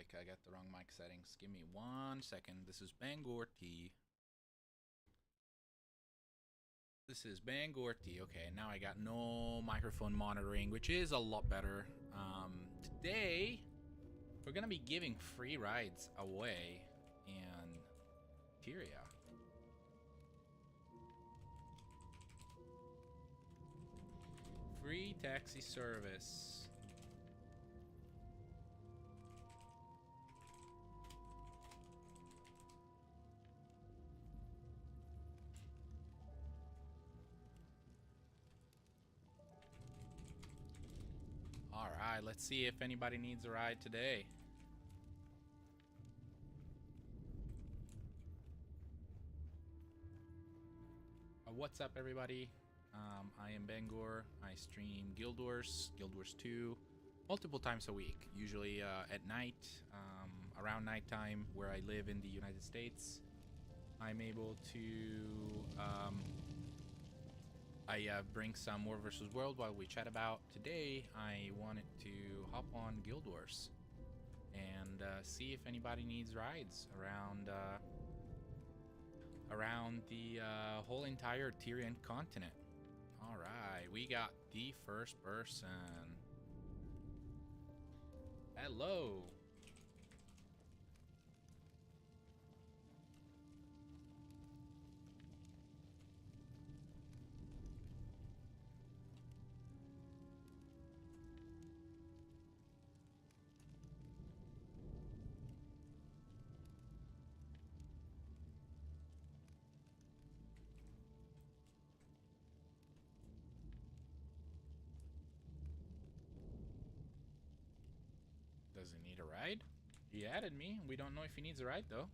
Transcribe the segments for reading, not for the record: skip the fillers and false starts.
mic. I got the wrong mic settings. Give me 1 second. This is Bangor T. This is Bangor T. Okay, now I got no microphone monitoring, which is a lot better. Today, we're gonna be giving free rides away in Tyria. Free taxi service. Alright, let's see if anybody needs a ride today. What's up, everybody? I am Bangor. I stream Guild Wars 2, multiple times a week, usually at night, around nighttime where I live in the United States. I'm able to bring some War vs. World while we chat about. Today, I wanted to hop on Guild Wars and see if anybody needs rides around the whole entire Tyrian continent. Alright, we got the first person. Hello. Does he need a ride? He added me. We don't know if he needs a ride, though.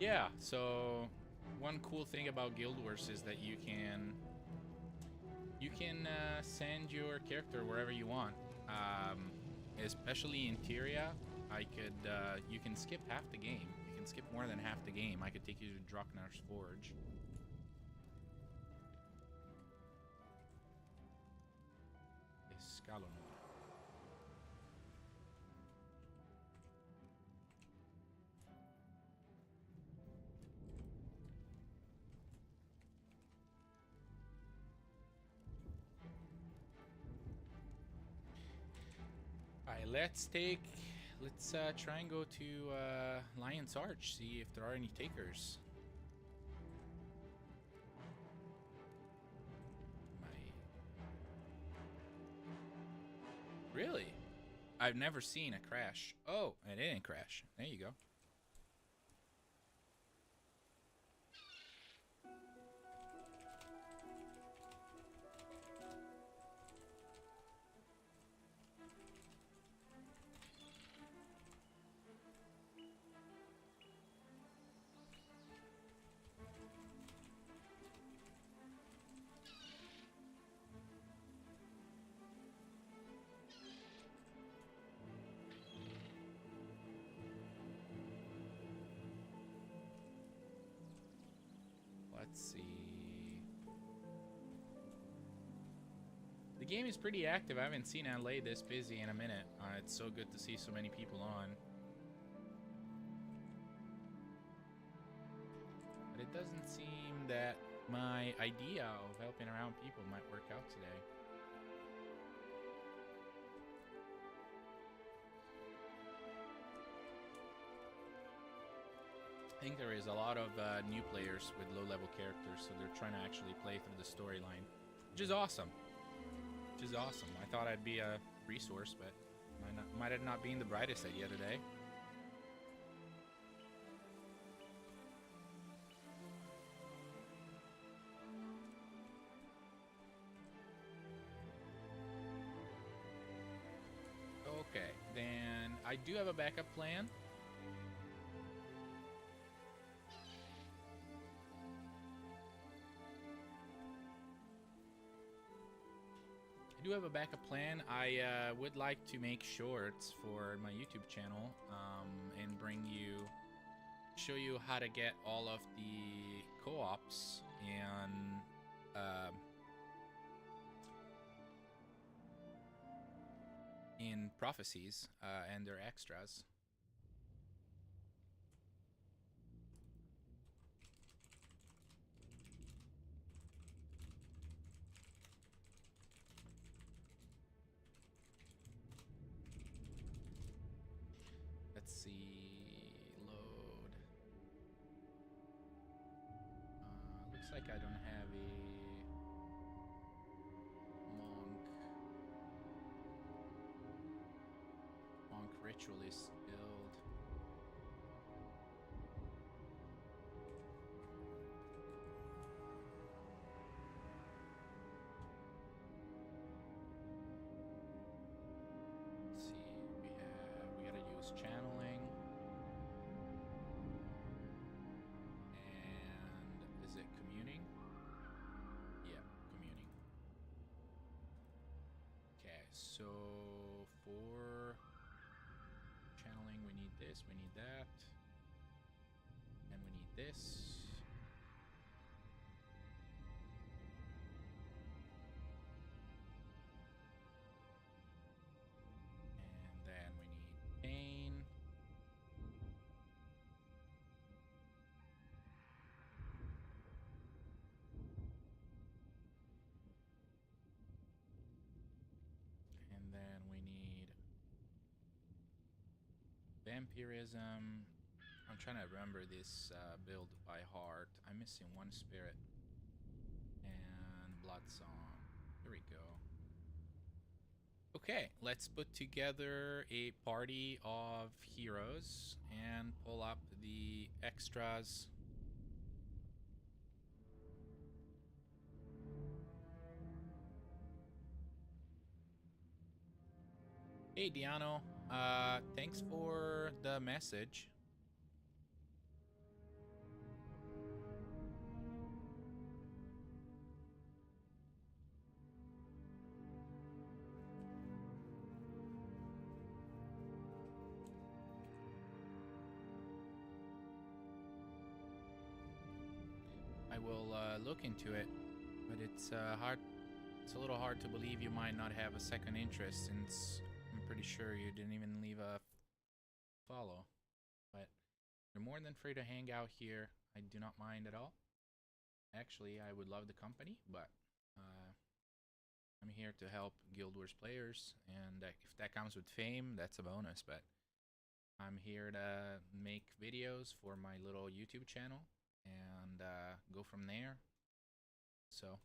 Yeah, so one cool thing about Guild Wars is that you can send your character wherever you want. Especially in Tyria, you can skip half the game. You can skip more than half the game. I could take you to Draknar's Forge. Escalon. Let's try and go to Lion's Arch, see if there are any takers. Really? I've never seen a crash. Oh, it didn't crash. There you go. Let's see. The game is pretty active. I haven't seen LA this busy in a minute. It's so good to see so many people on. But it doesn't seem that my idea of helping around people might work out today. I think there is a lot of new players with low-level characters, so they're trying to actually play through the storyline, which is awesome. I thought I'd be a resource, but might have not been the brightest idea today. Okay, then I do have a backup plan. I do have a backup plan. I would like to make shorts for my YouTube channel and show you how to get all of the co-ops and in prophecies and their extras. Let's see, load. Looks like I don't have a monk ritualist build. Let's see, we gotta use channeling. And is it communing? Yeah, communing. Okay, so for channeling we need this, we need that, and we need this. And then we need pain. And then we need vampirism. I'm trying to remember this build by heart. I'm missing one spirit. And blood song. Here we go. Okay, let's put together a party of heroes and pull up the extras. Hey Diano, thanks for the message. I will look into it, but it's hard. It's a little hard to believe you might not have a second interest, since I'm pretty sure you didn't even leave a follow. But you're more than free to hang out here. I do not mind at all. Actually, I would love the company, but I'm here to help Guild Wars players, and if that comes with fame, that's a bonus. But I'm here to make videos for my little YouTube channel and go from there. So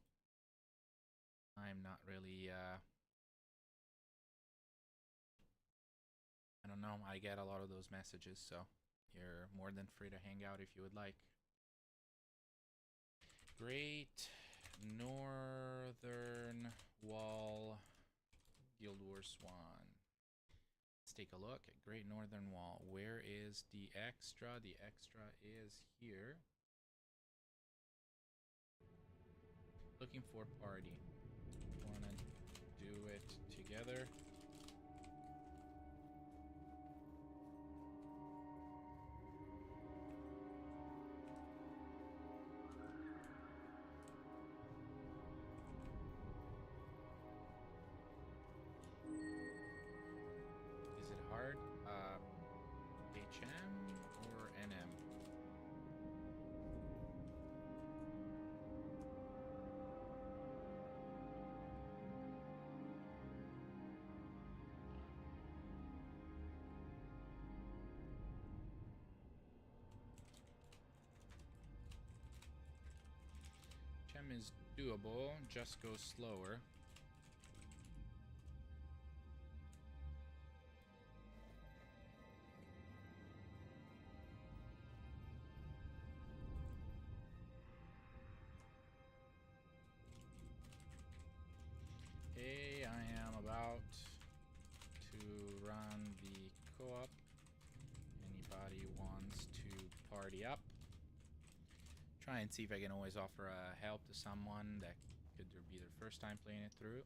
I'm not really I don't know, I get a lot of those messages, so you're more than free to hang out if you would like. Great Northern Wall, Guild Wars 1. Let's take a look at Great Northern Wall. Where is the extra? The extra is here. Looking for party. Wanna do it together? Is it hard? HM or NM? HM is doable, just go slower. party up. Try and see if I can always offer help to someone that could be their first time playing it through.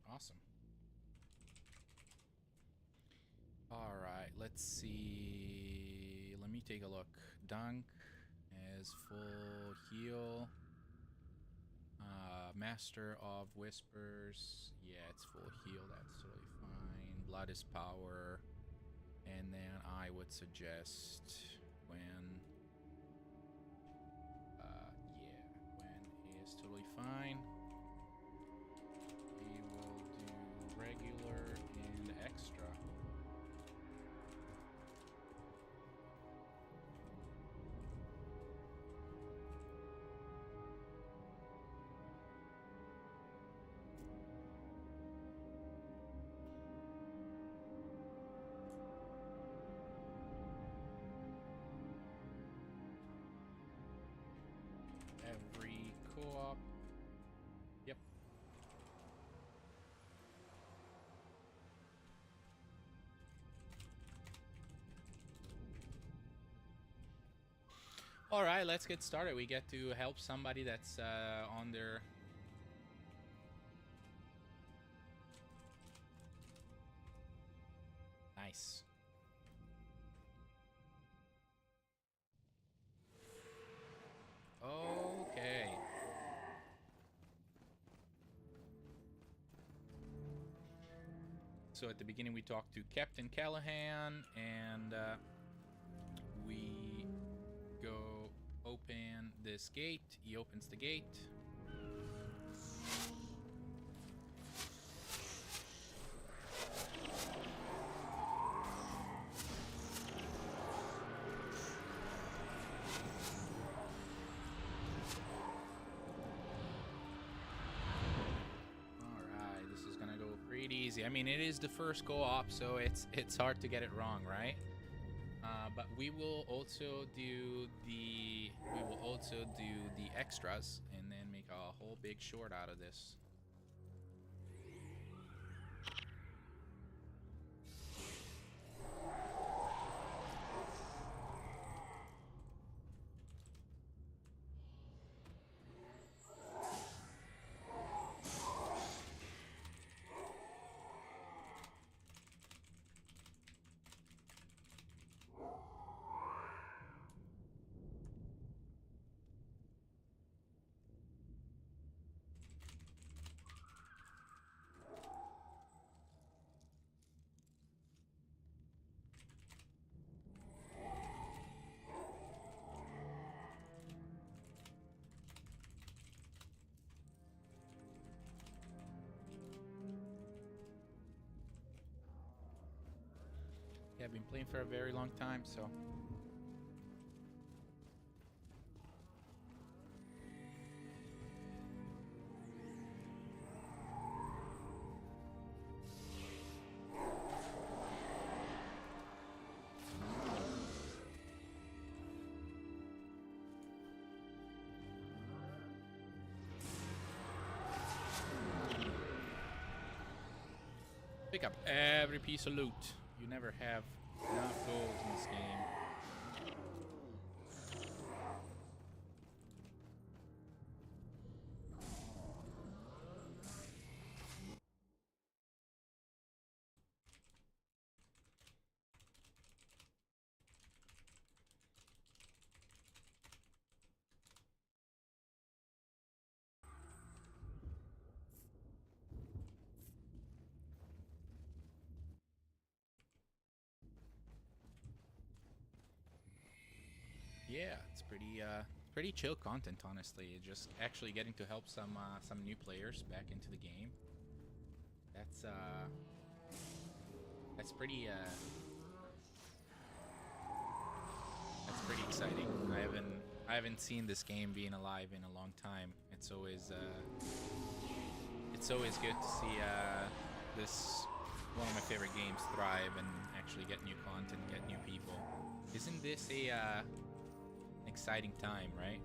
Awesome. Alright, let's see. Let me take a look. Dunk is full heal. Master of Whispers. Yeah, it's full heal. That's totally fine. Blood is power. And then I would suggest Gwen. Yeah, Gwen is totally fine. We will do regular and extra. Every co-op. Yep. All right, let's get started. We get to help somebody that's on their... Nice. Okay. So at the beginning we talked to Captain Callahan, and we go open this gate. He opens the gate. Easy. I mean, it is the first co-op, so it's hard to get it wrong, right? But we will also do the extras and then make a whole big short out of this. Yeah, I've been playing for a very long time, so... Pick up every piece of loot. You never have enough gold in this game. Yeah, it's pretty chill content, honestly. Just actually getting to help some new players back into the game. That's pretty that's pretty exciting. I haven't seen this game being alive in a long time. It's always good to see this one of my favorite games thrive and actually get new content, get new people. Isn't this a exciting time, right?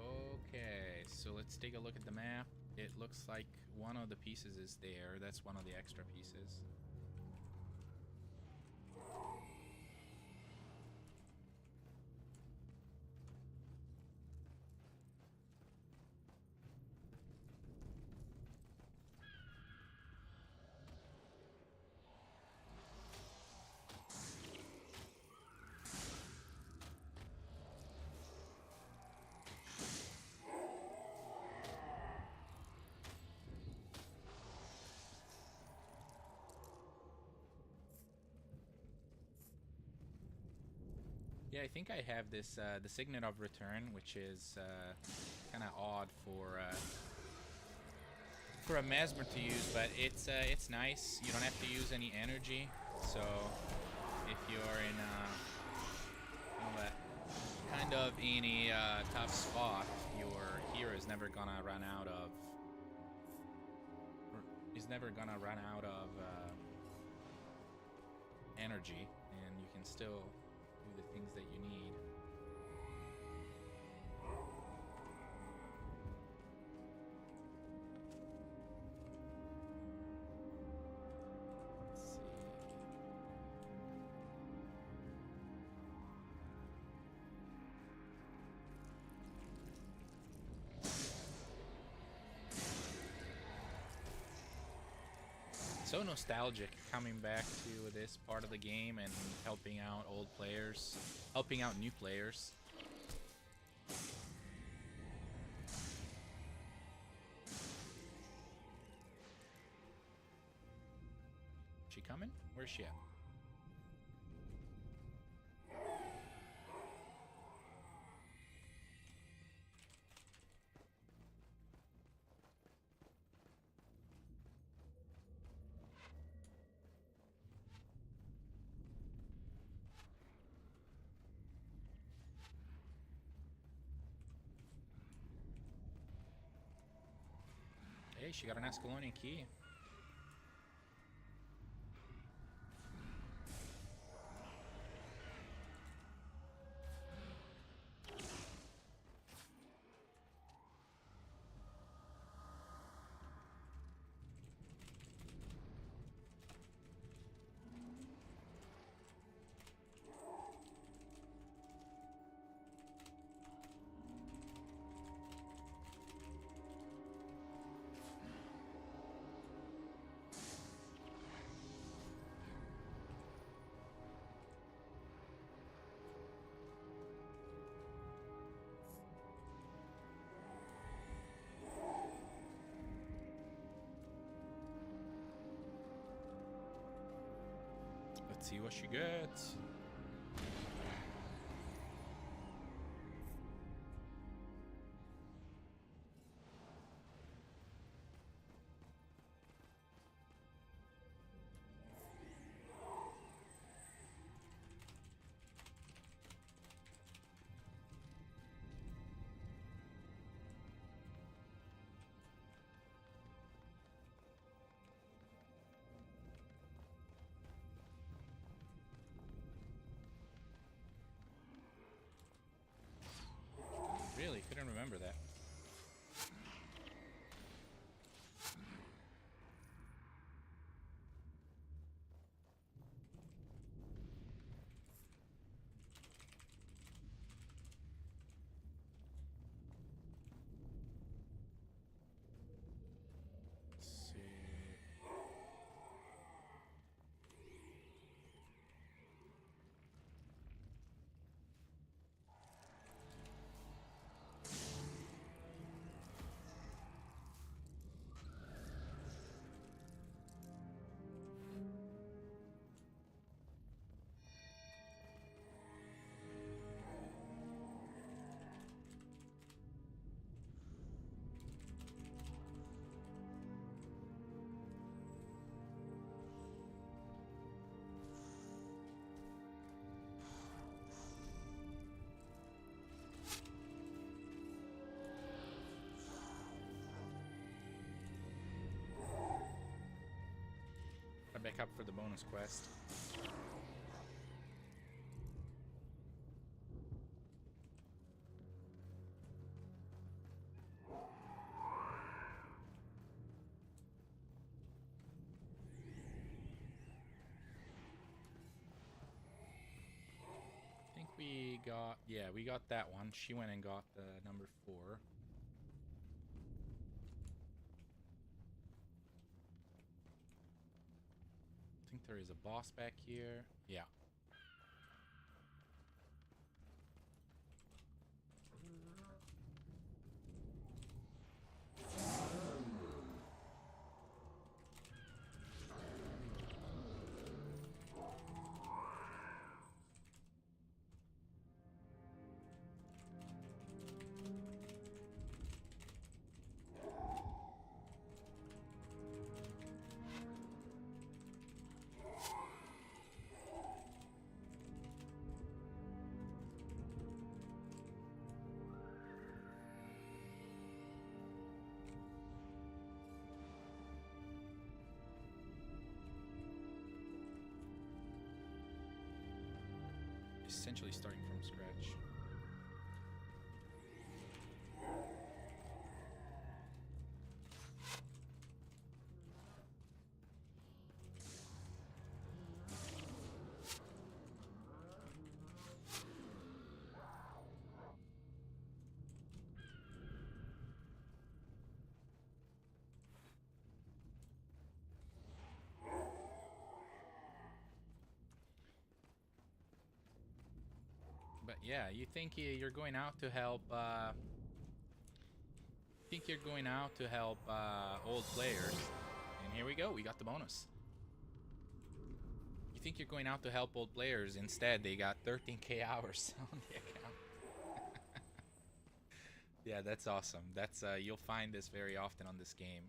Okay, so let's take a look at the map. It looks like one of the pieces is there. That's one of the extra pieces. Yeah, I think I have this the Signet of Return, which is kind of odd for a Mesmer to use, but it's nice. You don't have to use any energy, so if you're in kind of in a tough spot, your hero is never gonna run out of energy, and you can still do the things that you need. Let's see. So nostalgic coming back to this part of the game and helping out old players, helping out new players. She coming? Where's she at? Hey, she got an Ascalonian key. Let's see what she gets. Didn't remember that. Let's see. Back up for the bonus quest. I think we got, yeah, we got that one. She went and got the number 4. I think there is a boss back here. Yeah. Essentially starting from scratch. But yeah, you think you're going out to help, old players. And here we go, we got the bonus. You think you're going out to help old players, instead they got 13k hours on the account. Yeah, that's awesome. That's, you'll find this very often on this game.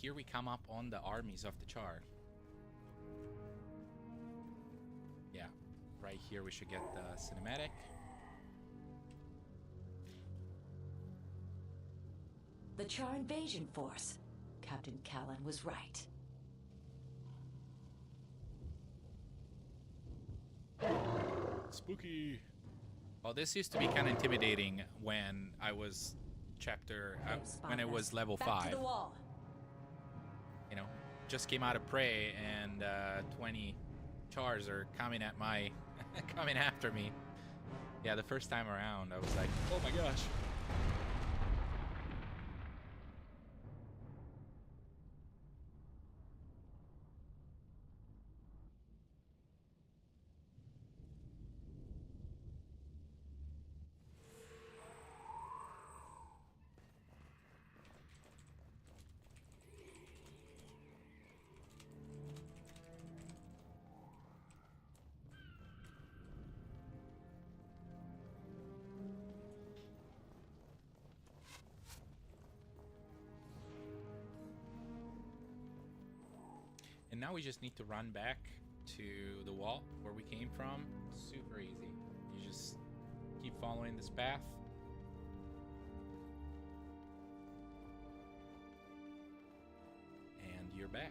here we come up on the armies of the Char. Yeah, right here we should get the cinematic. The Char invasion force. Captain Callan was right. Spooky. Well, this used to be kind of intimidating when I was when it was level 5. Back to the wall. You know, just came out of prey and 20 Chars are coming at my, coming after me. Yeah, the first time around, I was like, oh my gosh. And now we just need to run back to the wall where we came from. Super easy. You just keep following this path. And you're back.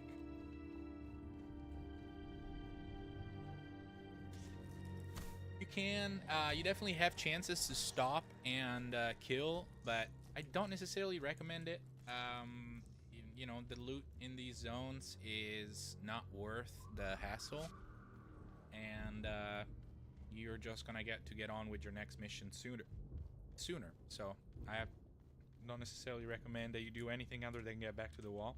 You definitely have chances to stop and kill, but I don't necessarily recommend it. You know, the loot in these zones is not worth the hassle, and you're just gonna get on with your next mission sooner. So I don't necessarily recommend that you do anything other than get back to the wall.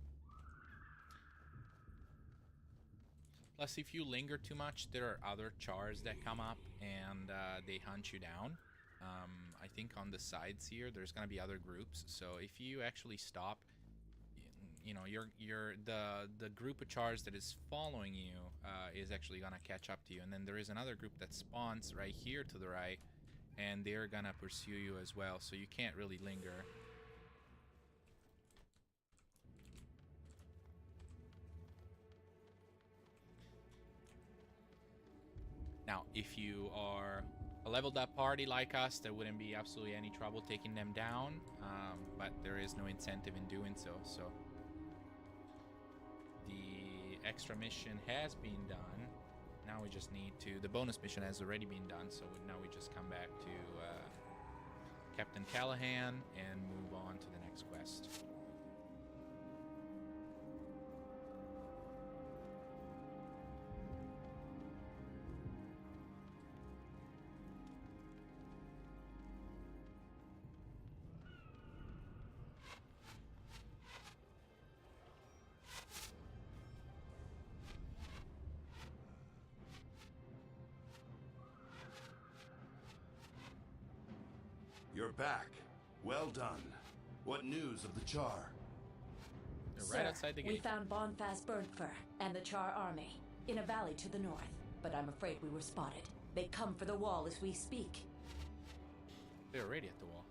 Plus, if you linger too much, there are other Chars that come up and they hunt you down. I think on the sides here, there's gonna be other groups. So if you actually stop, you know, the group of Chars that is following you is actually gonna catch up to you, and then there is another group that spawns right here to the right, and they're gonna pursue you as well. So you can't really linger. Now, if you are a leveled up party like us, there wouldn't be absolutely any trouble taking them down, but there is no incentive in doing so. So the extra mission has been done. Now we just need to, the bonus mission has already been done, so now we just come back to Captain Callahan and move on to the next quest. You're back. Well done. What news of the Char? They're right outside the gate. We found Bonfast Birdfur and the Char army in a valley to the north, but I'm afraid we were spotted. They come for the wall as we speak. They're already at the wall.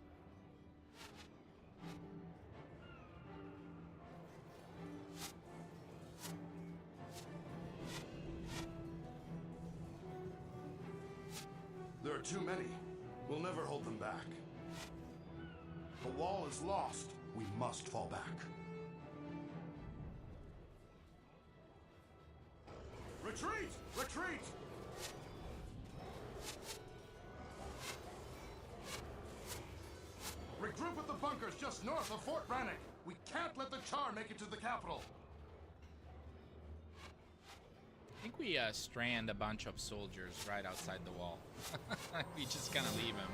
There are too many. We'll never hold them back. The wall is lost. We must fall back. Retreat! Retreat! Regroup at the bunkers just north of Fort Brannock. We can't let the Char make it to the capital. I think we strand a bunch of soldiers right outside the wall. We just kind of leave them.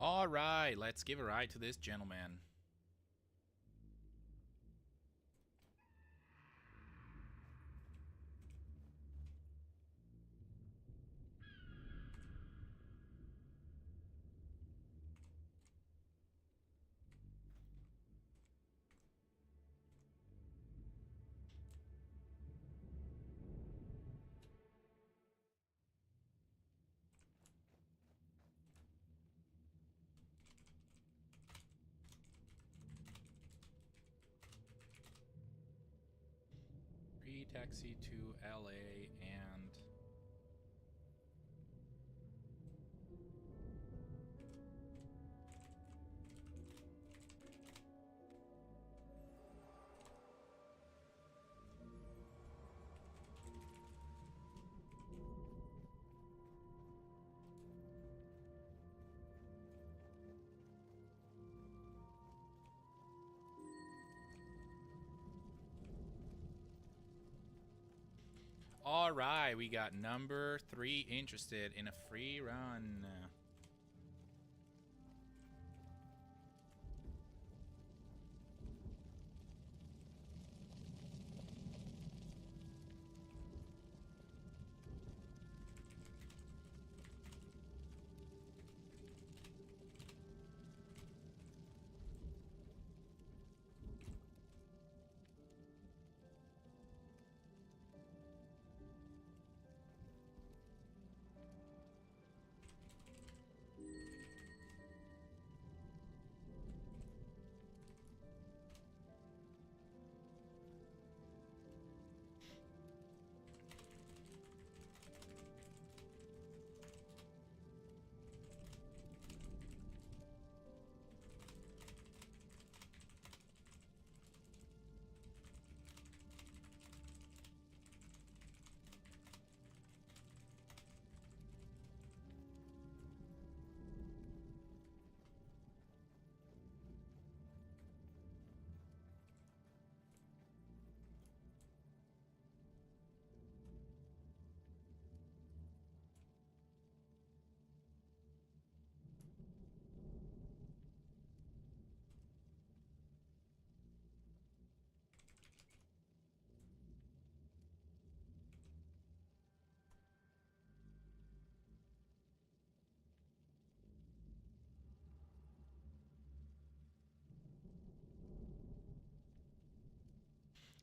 All right, let's give a ride to this gentleman. Free taxi to LA and... All right, we got number 3 interested in a free run.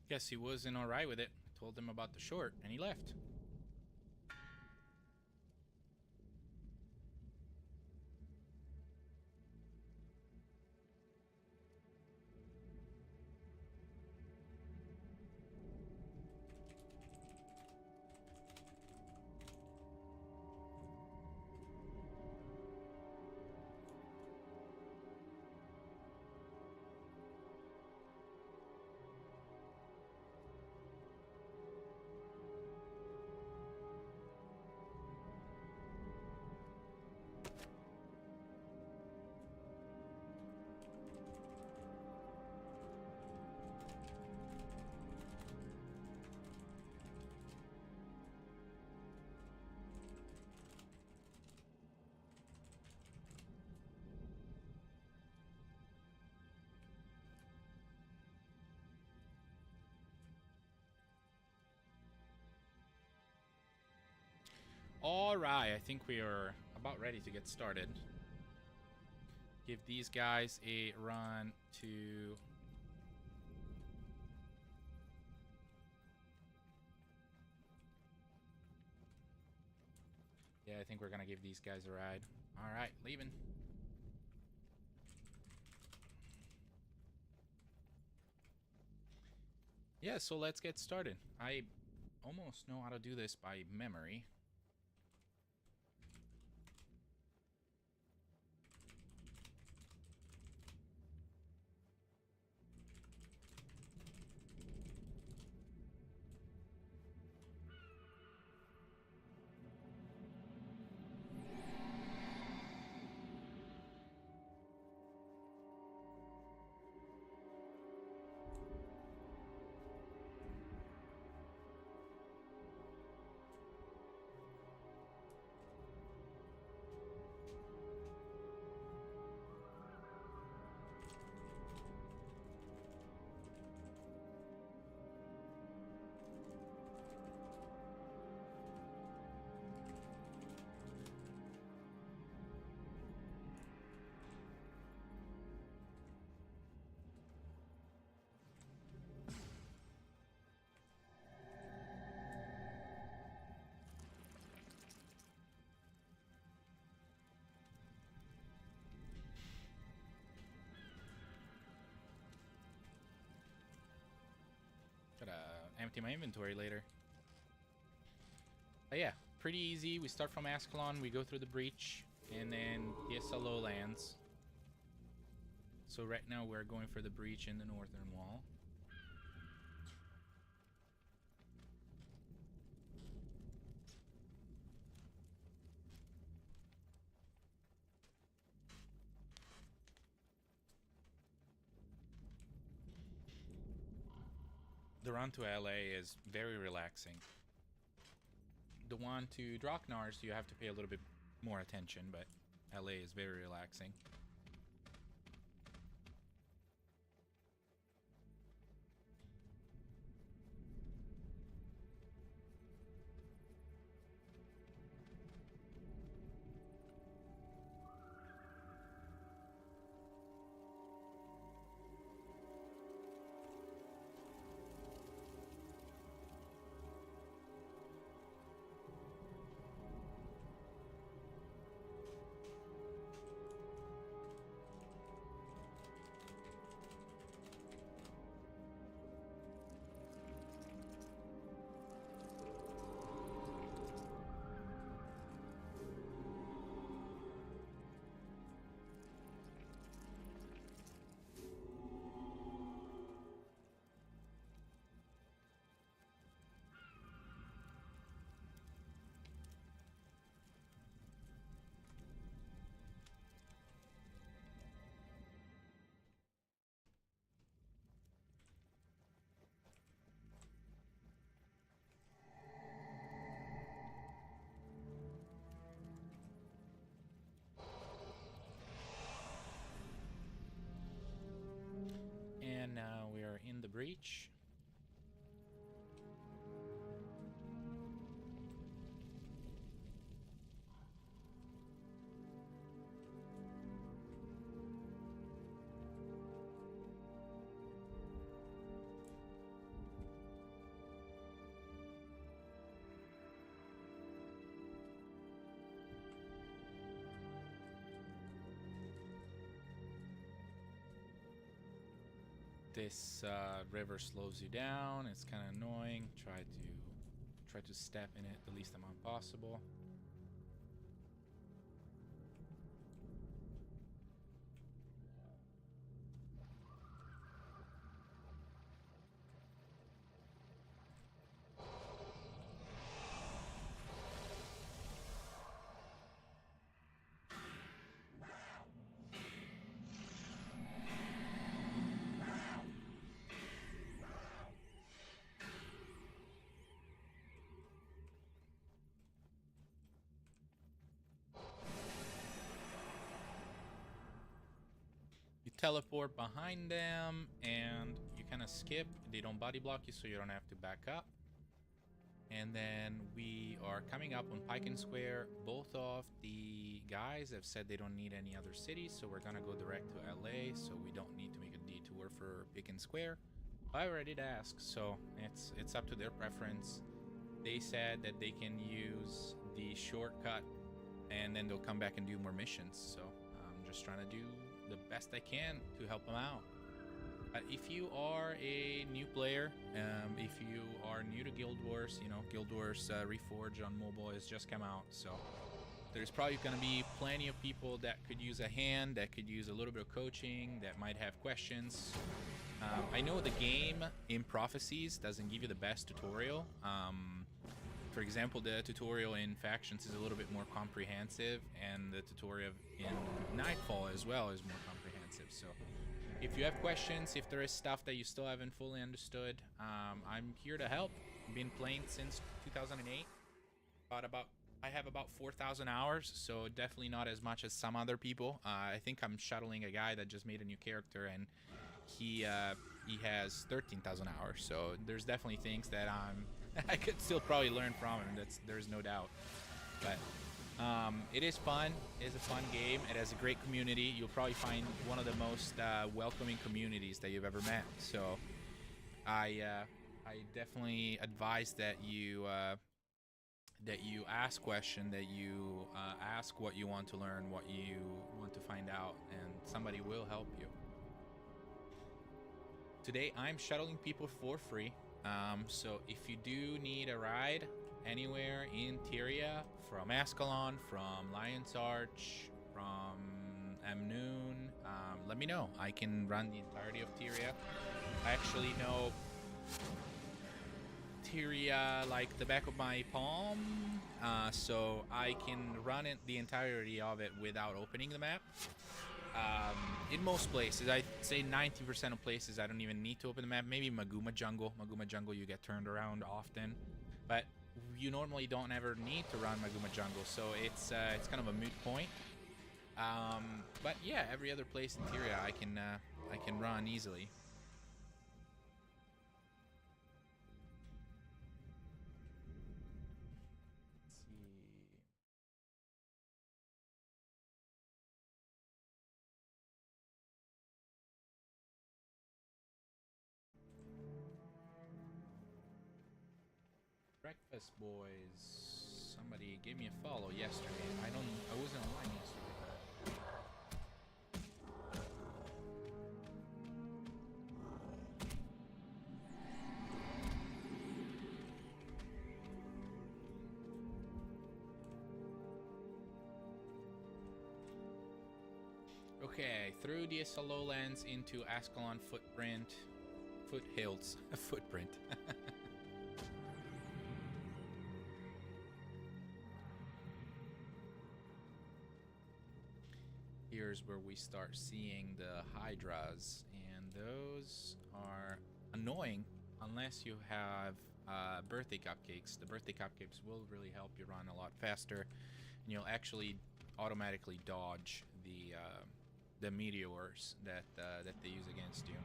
Guess he wasn't alright with it. I told him about the short, and he left. Alright, I think we are about ready to get started. Give these guys a run to... Yeah, I think we're gonna give these guys a ride. Alright, leaving. Yeah, so let's get started. I almost know how to do this by memory. empty my inventory later. But yeah, pretty easy. We start from Ascalon, we go through the breach, and then the SLO lands. So right now we're going for the breach in the northern wall. The run to LA is very relaxing. The one to Draknar's you have to pay a little bit more attention, but LA is very relaxing. And now we are in the breach. This river slows you down. It's kind of annoying. Try to step in it the least amount possible. Teleport behind them and you kind of skip. They don't body block you, so you don't have to back up. And then we are coming up on Pike & Square. Both of the guys have said they don't need any other cities, so we're gonna go direct to LA, so we don't need to make a detour for Pike & Square. I already did ask, so it's up to their preference. They said that they can use the shortcut and then they'll come back and do more missions, so I'm just trying to do the best I can to help them out. If you are a new player, if you are new to Guild Wars, you know, Guild Wars Reforged on mobile has just come out, so there's probably going to be plenty of people that could use a hand, that could use a little bit of coaching, that might have questions. I know the game in Prophecies doesn't give you the best tutorial. For example, the tutorial in Factions is a little bit more comprehensive, and the tutorial in Nightfall as well is more comprehensive. So if you have questions, if there is stuff that you still haven't fully understood, I'm here to help. I've been playing since 2008. I have about 4,000 hours, so definitely not as much as some other people. I think I'm shuttling a guy that just made a new character, and he has 13,000 hours. So there's definitely things that I could still probably learn from him. There's no doubt. But it is fun. It is a fun game. It has a great community. You'll probably find one of the most welcoming communities that you've ever met. So I definitely advise that you ask questions, that you ask what you want to learn, what you want to find out, and somebody will help you. Today I'm shuttling people for free. So if you do need a ride anywhere in Tyria, from Ascalon, from Lion's Arch, from Amnoon, let me know. I can run the entirety of Tyria. I actually know Tyria like the back of my palm, so I can run it, the entirety of it without opening the map. In most places, I'd say 90% of places, I don't even need to open the map. Maybe Maguma Jungle. Maguma Jungle, you get turned around often, but you normally don't ever need to run Maguma Jungle, so it's kind of a moot point. But yeah, every other place in Tyria, I can run easily. Breakfast Boys. Somebody gave me a follow yesterday. I wasn't online yesterday. Okay, through the Lowlands into Ascalon Foothills. Footprint. Here's where we start seeing the Hydras, and those are annoying unless you have birthday cupcakes. The birthday cupcakes will really help you run a lot faster, and you'll actually automatically dodge the meteors that they use against you.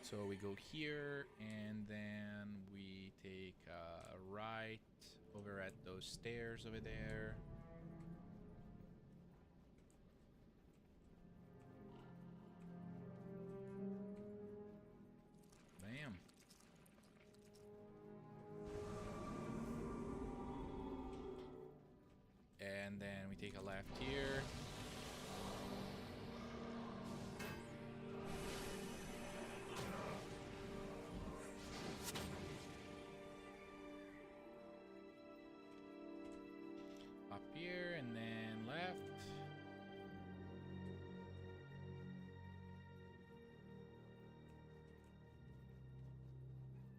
So we go here, and then we take a right over at those stairs over there. Bam. And then we take a left here. Up here, and then left.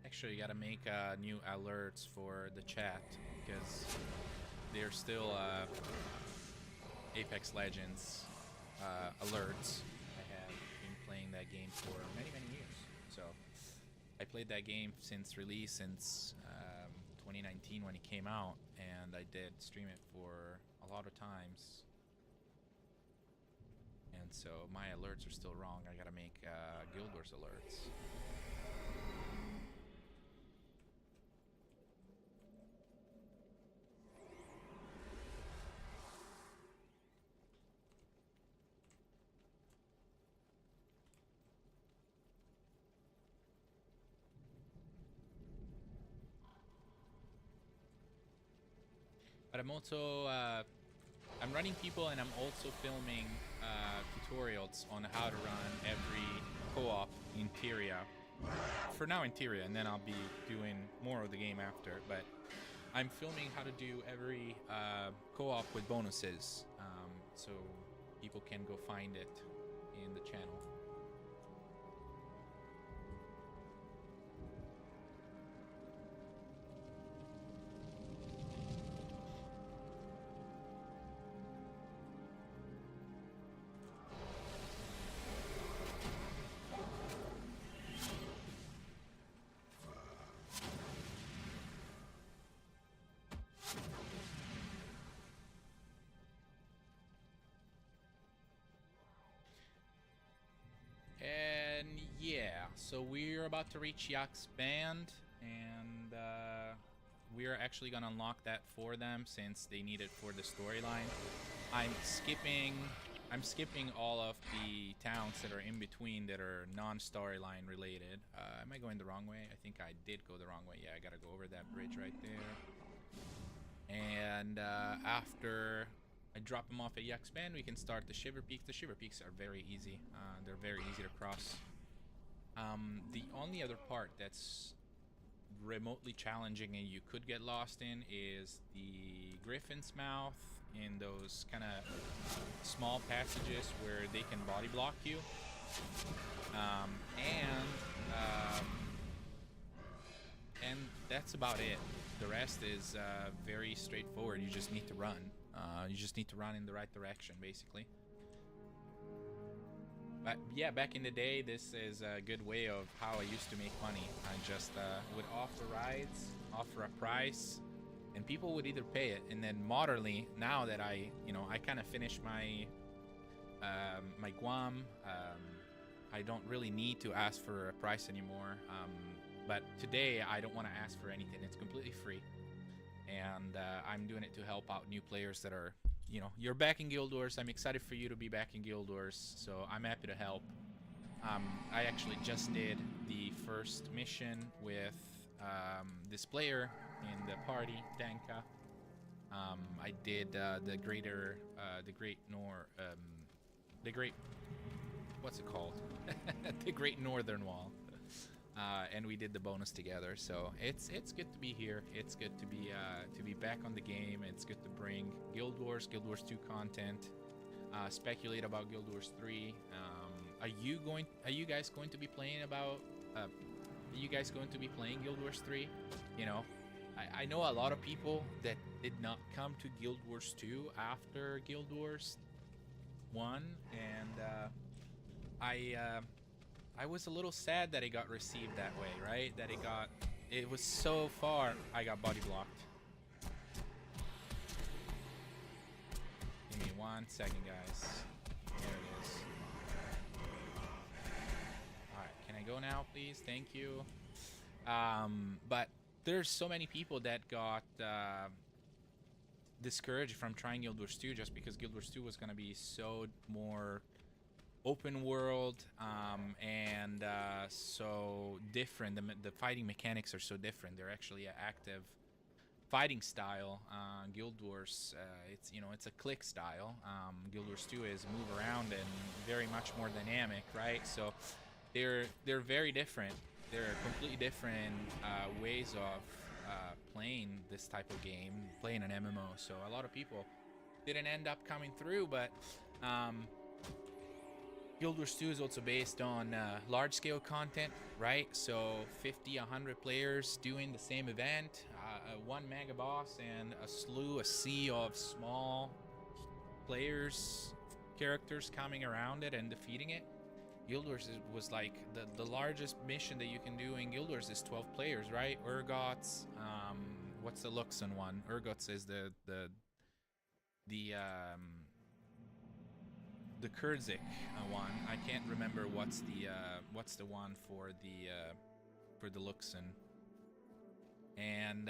Actually, you gotta make new alerts for the chat, because they're still Apex Legends alerts. I have been playing that game for many years. So I played that game since release, since 2019 when it came out, and I did stream it for a lot of times. And so my alerts are still wrong. I gotta make Guild Wars alerts. But I'm also I'm running people, and I'm also filming tutorials on how to run every co-op in Tyria. For now in Tyria, and then I'll be doing more of the game after. But I'm filming how to do every co-op with bonuses, so people can go find it in the channel. And yeah, so we're about to reach Yak's band, and we're actually gonna unlock that for them since they need it for the storyline. I'm skipping I'm skipping all of the towns that are in between that are non-storyline related. Am I going the wrong way? I think I did go the wrong way. Yeah, I gotta go over that bridge right there. And after I drop them off at Yaxpan, we can start the Shiver Peaks. The Shiver Peaks are very easy. They're very easy to cross. The only other part that's remotely challenging and you could get lost in is the Griffin's Mouth, in those kind of small passages where they can body block you. And that's about it. The rest is very straightforward. You just need to run. You just need to run in the right direction, basically. But yeah, back in the day, this is a good way of how I used to make money. I just would offer rides, offer a price, and people would either pay it. And then modernly, now that I kind of finished my my Guam, I don't really need to ask for a price anymore. But today, I don't want to ask for anything. It's completely free, and I'm doing it to help out new players that are, you're back in Guild Wars. I'm excited for you to be back in Guild Wars, so I'm happy to help. I actually just did the first mission with this player in the party, Danka. I did the Great what's it called? The Great Northern Wall. And we did the bonus together, so it's good to be here. It's good to be back on the game. It's good to bring Guild Wars 2 content, speculate about Guild Wars 3. Are you guys going to be playing Guild Wars 3? I know a lot of people that did not come to Guild Wars 2 after Guild Wars 1, and I was a little sad that it got received that way, right? That it was so far. I got body blocked. Give me 1 second, guys. There it is. Alright, can I go now, please? Thank you. But there's so many people that got discouraged from trying Guild Wars 2 just because Guild Wars 2 was going to be so more open world and so different. The fighting mechanics are so different. They're actually an active fighting style. Guild Wars, it's a click style. Guild Wars 2 is move around and very much more dynamic, right? So they're very different. They're completely different ways of playing this type of game, playing an MMO. So a lot of people didn't end up coming through, but Guild Wars 2 is also based on large-scale content, right? So 50, 100 players doing the same event, one mega boss, and a sea of small characters coming around it and defeating it. Guild Wars was like the largest mission that you can do in Guild Wars is 12 players, right? Urgots, what's the Luxon one? Urgots is the Kurzik one. I can't remember what's the one for the Luxon. And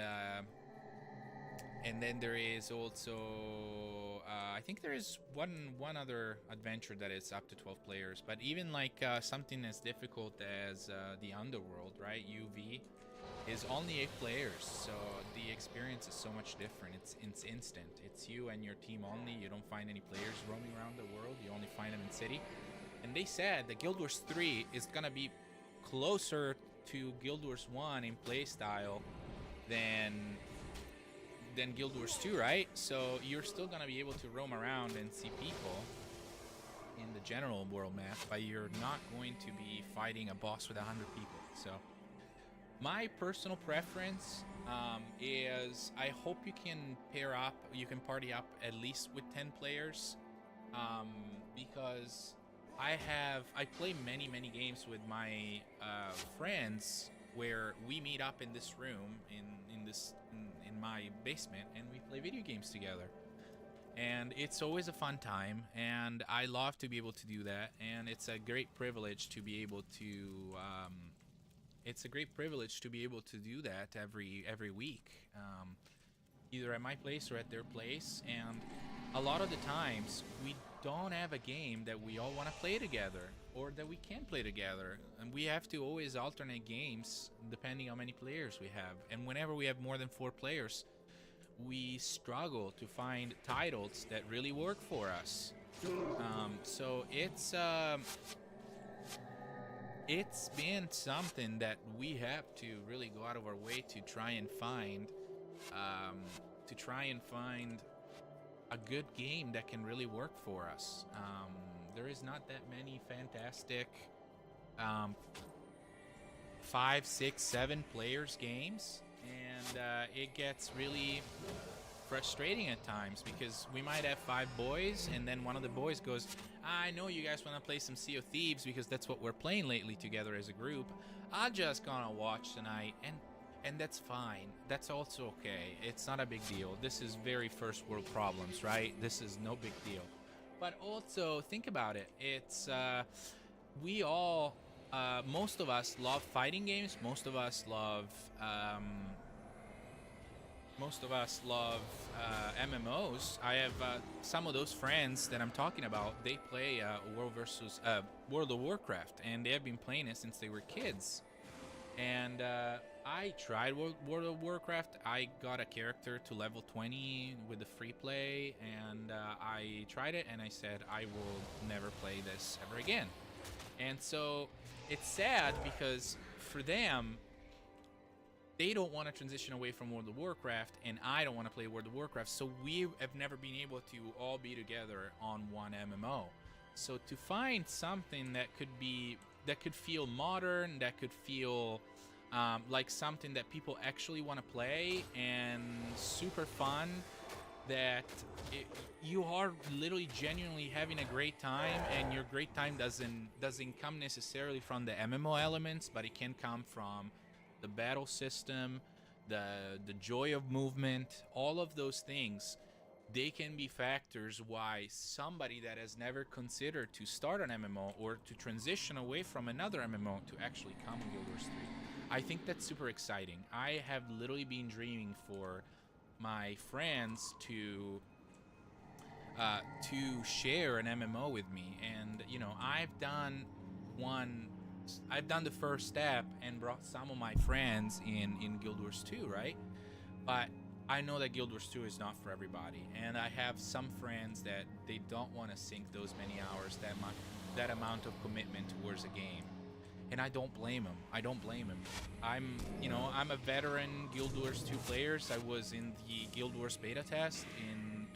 then there is also I think there is one other adventure that is up to 12 players, but even like something as difficult as the Underworld, right? UV is only 8 players, so the experience is so much different. It's instant. It's you and your team only. You don't find any players roaming around the world. You only find them in city. And they said that Guild Wars 3 is gonna be closer to Guild Wars 1 in playstyle than Guild Wars 2, right? So you're still gonna be able to roam around and see people in the general world map, but you're not going to be fighting a boss with 100 people. So my personal preference is I hope you can party up at least with 10 players, because I play many games with my friends where we meet up in this room in my basement and we play video games together, and it's always a fun time, and I love to be able to do that, and it's a great privilege to be able to do that every week, either at my place or at their place. And a lot of the times don't have a game that we all want to play together or that we can play together, and we have to always alternate games depending on how many players we have. And whenever we have more than 4 players, we struggle to find titles that really work for us. So it's been something that we have to really go out of our way to try and find a good game that can really work for us. There is not that many fantastic 5, 6, 7 players games, and it gets really frustrating at times because we might have 5 boys, and then one of the boys goes, I know you guys want to play some Sea of Thieves because that's what we're playing lately together as a group. I'm just gonna watch tonight, and that's fine. That's also okay. It's not a big deal. This is very first world problems, right? This is no big deal. But also think about it. It's we all most of us love fighting games. Most of us love MMOs. I have some of those friends that I'm talking about. They play World of Warcraft, and they have been playing it since they were kids. And I tried World of Warcraft. I got a character to level 20 with the free play, and I tried it, and I said I will never play this ever again. And so it's sad because for them, they don't want to transition away from World of Warcraft, and I don't want to play World of Warcraft. So we have never been able to all be together on one MMO. So to find something that could feel modern, that could feel like something that people actually want to play and super fun, that you are literally genuinely having a great time, and your great time doesn't come necessarily from the MMO elements, but it can come from the battle system, the joy of movement, all of those things. They can be factors why somebody that has never considered to start an MMO or to transition away from another MMO to actually come on Guild Wars 3. I think that's super exciting. I have literally been dreaming for my friends to share an MMO with me, and you know, I've done the first step and brought some of my friends in Guild Wars 2, right? But I know that Guild Wars 2 is not for everybody, and I have some friends that they don't want to sink those many hours, that amount of commitment towards a game, and I don't blame them. I'm a veteran Guild Wars 2 players. I was in the Guild Wars beta test in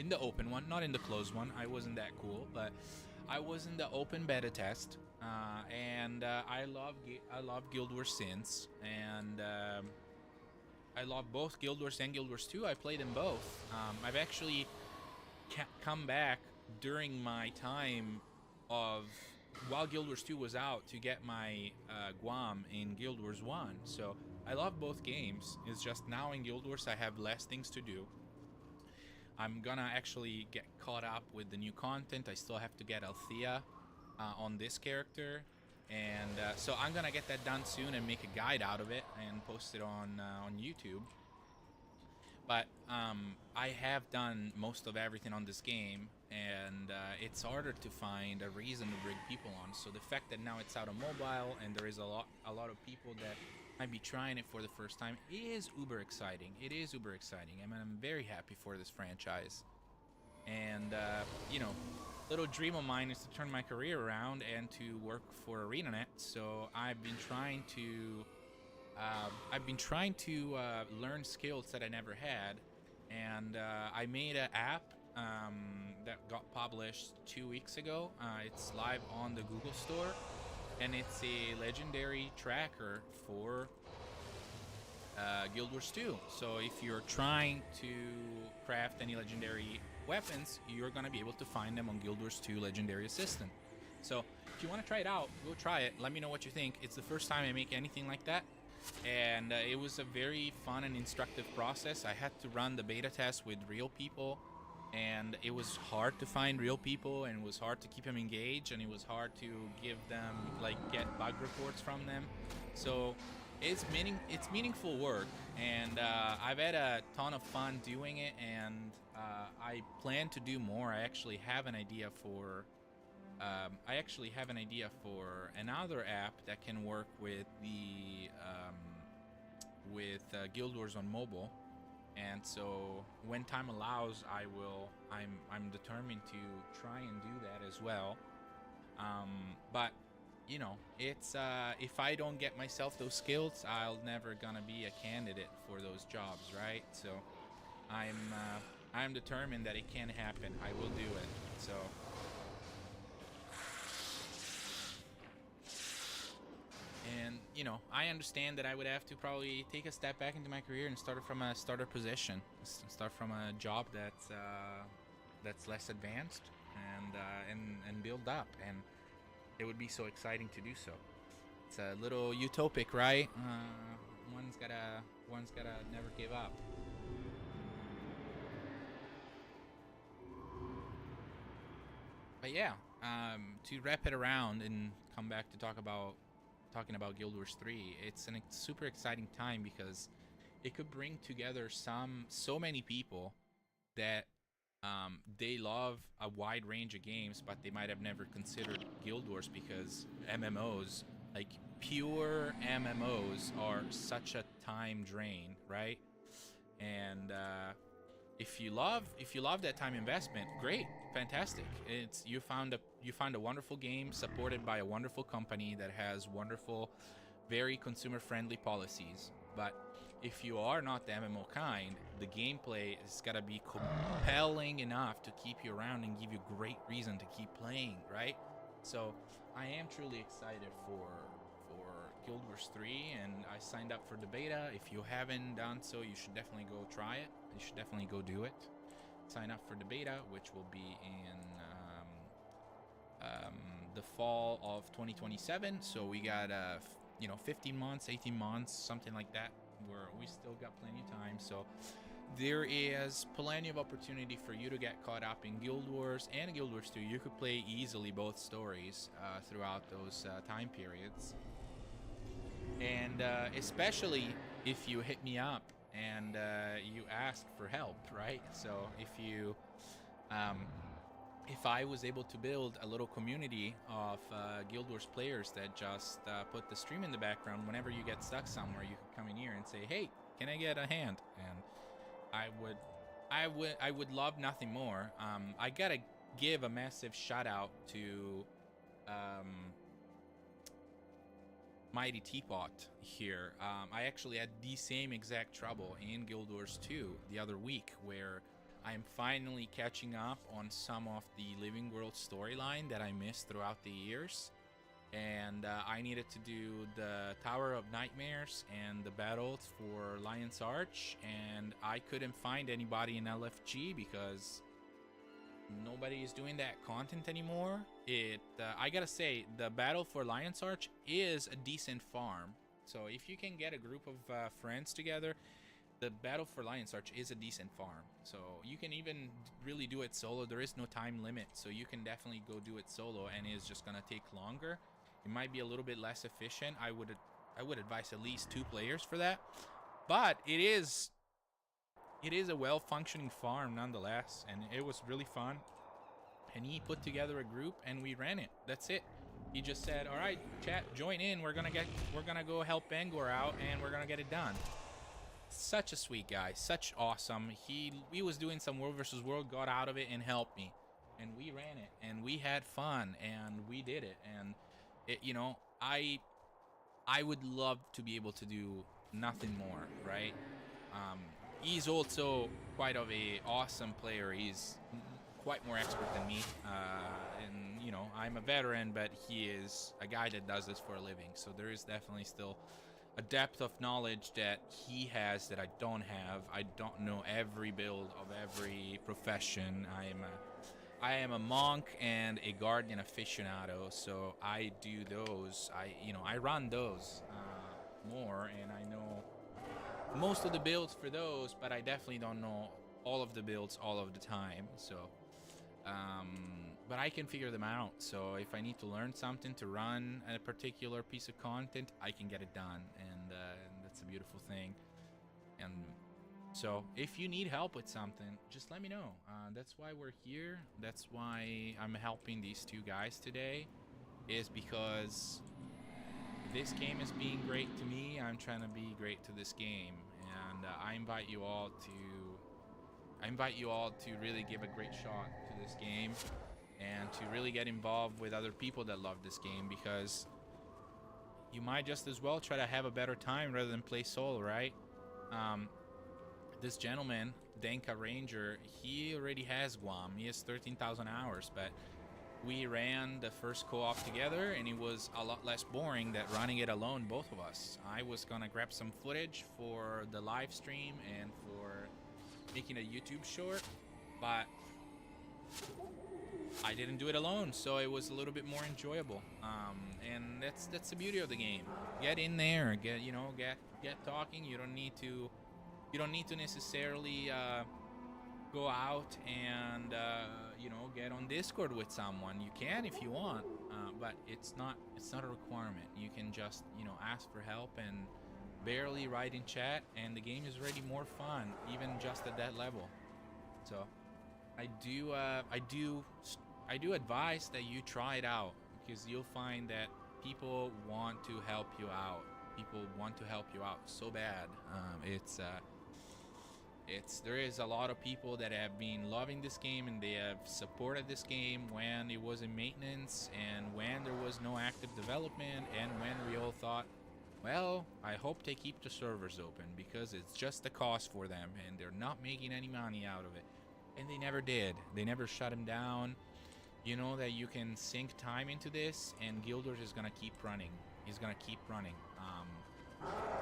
the open one, not in the closed one. I wasn't that cool, but I was in the open beta test, and I love Guild Wars since, and I love both Guild Wars and Guild Wars 2. I played them both. I've actually come back during my time while Guild Wars 2 was out to get my Guam in Guild Wars 1. So I love both games. It's just now in Guild Wars I have less things to do. I'm gonna actually get caught up with the new content. I still have to get Althea on this character. And so I'm gonna get that done soon and make a guide out of it and post it on YouTube. But I have done most of everything on this game, and it's harder to find a reason to bring people on. So the fact that now it's out on mobile and there is a lot of people that might be trying it for the first time is uber exciting. It is uber exciting. I mean, I'm very happy for this franchise. And little dream of mine is to turn my career around and to work for ArenaNet. So I've been trying to learn skills that I never had, and I made an app that got published 2 weeks ago. It's live on the Google Store, and it's a legendary tracker for Guild Wars 2. So if you're trying to craft any legendary weapons, you're going to be able to find them on Guild Wars 2 Legendary Assistant. So if you want to try it out, go try it. Let me know what you think. It's the first time I make anything like that, and it was a very fun and instructive process. I had to run the beta test with real people, and it was hard to find real people, and it was hard to keep them engaged, and it was hard to give them, get bug reports from them. So it's meaningful work, and I've had a ton of fun doing it, and I plan to do more. I actually have an idea for. I actually have an idea for another app that can work with the Guild Wars on mobile, and so when time allows, I will. I'm determined to try and do that as well. But you know, it's if I don't get myself those skills, I'll never gonna be a candidate for those jobs, right? So I'm determined that it can happen. I will do it. So. And you know, I understand that I would have to probably take a step back into my career and start from a starter position, start from a job that's less advanced, and build up. And it would be so exciting to do so. It's a little utopic, right? One's gotta never give up. But yeah, to wrap it around and come back to talking about Guild Wars 3, it's a super exciting time because it could bring together so many people that they love a wide range of games, but they might have never considered Guild Wars because MMOs, like pure MMOs, are such a time drain, right? And if you love that time investment, great, fantastic. It's you found a wonderful game supported by a wonderful company that has wonderful, very consumer friendly policies. But if you are not the MMO kind, the gameplay has got to be compelling enough to keep you around and give you great reason to keep playing, right? So I am truly excited for Guild Wars 3, and I signed up for the beta. If you haven't done so, you should definitely go try it. You should definitely go do it. Sign up for the beta, which will be in the fall of 2027. So we got 15 months, 18 months, something like that, where we still got plenty of time. So there is plenty of opportunity for you to get caught up in Guild Wars and Guild Wars 2. You could play easily both stories throughout those time periods. And especially if you hit me up and you ask for help, right? So if I was able to build a little community of Guild Wars players that just put the stream in the background, whenever you get stuck somewhere, you could come in here and say, "Hey, can I get a hand?" And I would love nothing more. I gotta give a massive shout out to Mighty Teapot here. I actually had the same exact trouble in Guild Wars 2 the other week, where I'm finally catching up on some of the Living World storyline that I missed throughout the years. And I needed to do the Tower of Nightmares and the battles for Lion's Arch, and I couldn't find anybody in LFG because nobody is doing that content anymore. I gotta say, the battle for Lion's Arch is a decent farm. So if you can get a group of friends together, the battle for Lion's Arch is a decent farm. So you can even really do it solo. There is no time limit, so you can definitely go do it solo, and it's just gonna take longer. It might be a little bit less efficient. I would advise at least 2 players for that, but it is a well-functioning farm nonetheless, and it was really fun. And he put together a group, and we ran it. That's it. He just said, "All right, chat, join in. We're gonna go help Bangor out, and we're gonna get it done." Such a sweet guy, such awesome. He was doing some World versus World, got out of it, and helped me, and we ran it, and we had fun, and we did it. And it, I would love to be able to do nothing more, right? He's also quite of a awesome player. He's quite more expert than me, and I'm a veteran, but he is a guy that does this for a living. So there is definitely still a depth of knowledge that he has that I don't have. I don't know every build of every profession. I am a monk and a guardian aficionado, so I do those. I run those more, and I know most of the builds for those, but I definitely don't know all of the builds all of the time. So but I can figure them out. So if I need to learn something to run a particular piece of content, I can get it done, and that's a beautiful thing. And So if you need help with something, just let me know. That's why we're here. That's why I'm helping these two guys today, is because this game is being great to me. I'm trying to be great to this game, and I invite you all to really give a great shot to this game and to really get involved with other people that love this game, because you might just as well try to have a better time rather than play solo, right? This gentleman, Denka Ranger, he already has Guam. He has 13,000 hours, but we ran the first co-op together, and it was a lot less boring than running it alone, both of us. I was gonna grab some footage for the live stream and for making a YouTube short, but I didn't do it alone, so it was a little bit more enjoyable. And that's the beauty of the game. Get in there, get talking. You don't need to necessarily go out and get on Discord with someone. You can if you want, but it's not a requirement. You can just ask for help and barely write in chat, and the game is already more fun, even just at that level. So I do advise that you try it out, because you'll find that people want to help you out. People want to help you out so bad. There is a lot of people that have been loving this game, and they have supported this game when it was in maintenance and when there was no active development, and when we all thought, well, I hope they keep the servers open because it's just a cost for them and they're not making any money out of it. And they never did. They never shut them down. You know that you can sink time into this, and Guild Wars is gonna keep running. He's gonna keep running.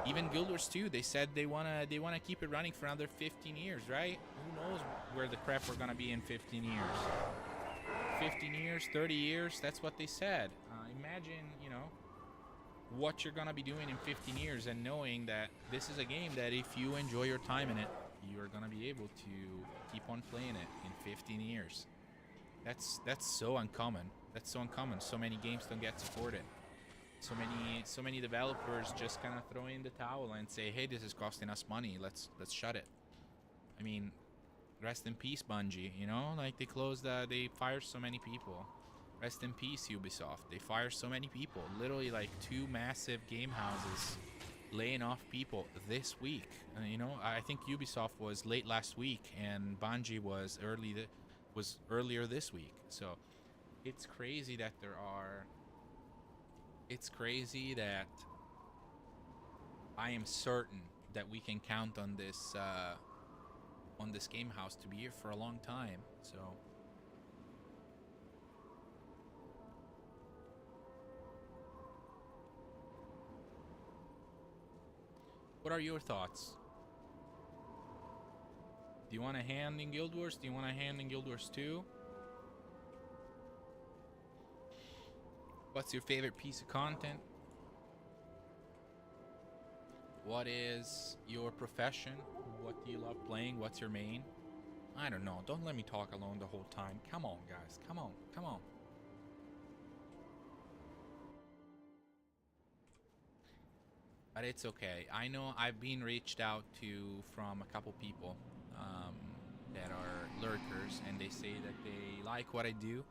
Even Guild Wars 2, they said they wanna keep it running for another 15 years, right? Who knows where the crap we're gonna be in 15 years? 15 years, 30 years, that's what they said. Imagine, what you're gonna be doing in 15 years, and knowing that this is a game that if you enjoy your time in it, you're gonna be able to keep on playing it in 15 years. That's so uncommon. That's so uncommon. So many games don't get supported. So many developers just kind of throw in the towel and say, hey, this is costing us money, let's shut it. I mean, rest in peace Bungie, like they fired so many people. Rest in peace Ubisoft, they fired so many people. Literally like 2 massive game houses laying off people this week. I think Ubisoft was late last week and Bungie was earlier this week. So it's crazy that I am certain that we can count on this game house to be here for a long time. So what are your thoughts? Do you want a hand in Guild Wars? Do you want a hand in Guild Wars 2? What's your favorite piece of content? What is your profession? What do you love playing? What's your main? I don't know. Don't let me talk alone the whole time. Come on, guys. Come on. Come on. But it's okay. I know I've been reached out to from a couple people that are lurkers, and they say that they like what I do,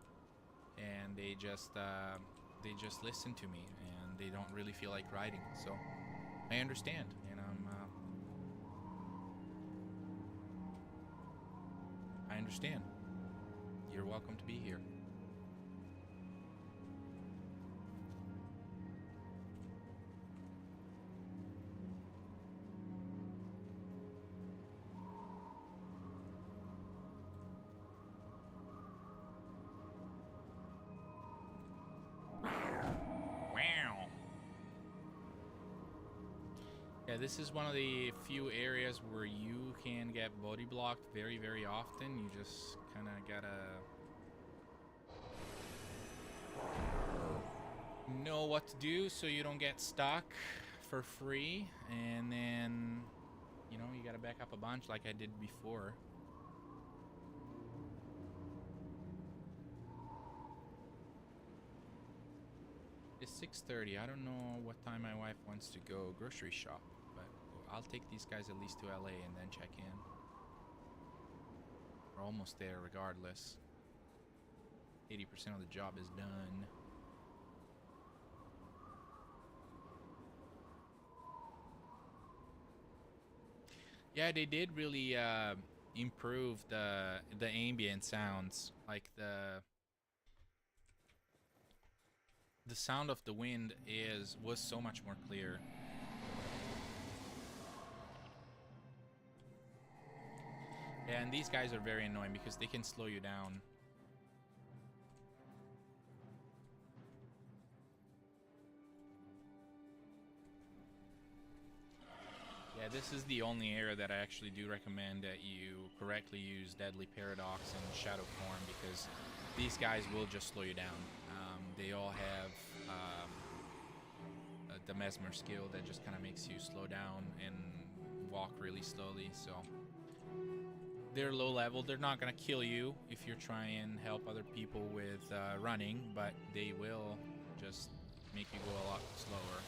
and they just listen to me, and they don't really feel like writing. So I understand, and I understand. You're welcome to be here. Yeah, this is one of the few areas where you can get body blocked very, very often. You just kind of gotta know what to do so you don't get stuck for free, and then you gotta back up a bunch like I did before. It's 6:30. I don't know what time my wife wants to go grocery shop, but I'll take these guys at least to LA and then check in. We're almost there regardless. 80% of the job is done. Yeah, they did really improve the ambient sounds, like the sound of the wind was so much more clear. Yeah, and these guys are very annoying because they can slow you down. Yeah, this is the only area that I actually do recommend that you correctly use Deadly Paradox and Shadow Form, because these guys will just slow you down. They all have the Mesmer skill that just kind of makes you slow down and walk really slowly, so they're low level. They're not going to kill you if you're trying and help other people with running, but they will just make you go a lot slower.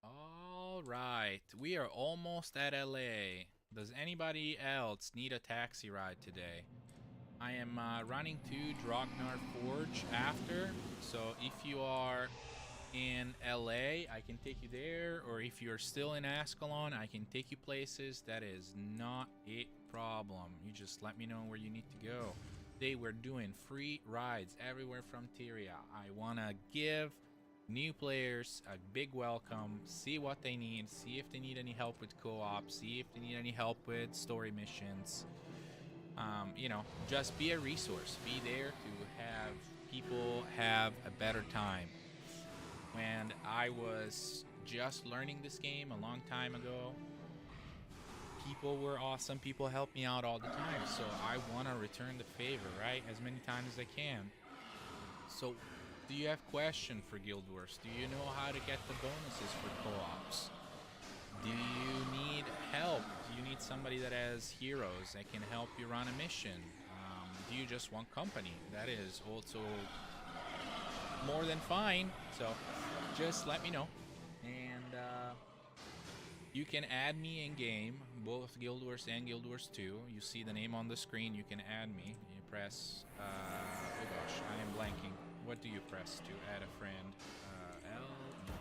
Alright, we are almost at LA. Does anybody else need a taxi ride today? I am running to Drognar Forge after, so if you are in LA, I can take you there, or if you're still in Ascalon, I can take you places. That is not a problem. You just let me know where you need to go. Today we're doing free rides everywhere from Tyria. I want to give new players a big welcome, see what they need, see if they need any help with co-op, see if they need any help with story missions. You know, just be a resource. Be there to have people have a better time. When I was just learning this game a long time ago, people were awesome. People helped me out all the time. So I want to return the favor, right? As many times as I can. So, do you have questions for Guild Wars? Do you know how to get the bonuses for co-ops? Do you need help? Do you need somebody that has heroes that can help you run a mission? Do you just want company? That is also more than fine. So just let me know. And you can add me in game, both Guild Wars and Guild Wars 2. You see the name on the screen, you can add me. You press, oh gosh, I am blanking. What do you press to add a friend? L? No.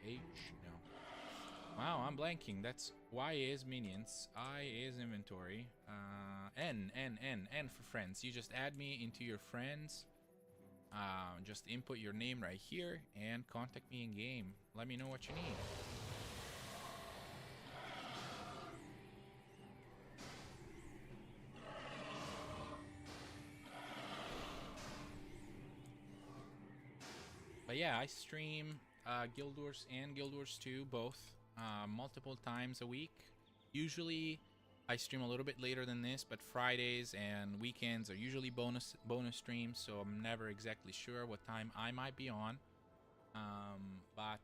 H? No. Wow, I'm blanking. That's Y is minions, I is inventory, N for friends. You just add me into your friends. Just input your name right here and contact me in game. Let me know what you need. But yeah, I stream Guild Wars and Guild Wars 2 both multiple times a week. Usually I stream a little bit later than this, but Fridays and weekends are usually bonus streams, so I'm never exactly sure what time I might be on. But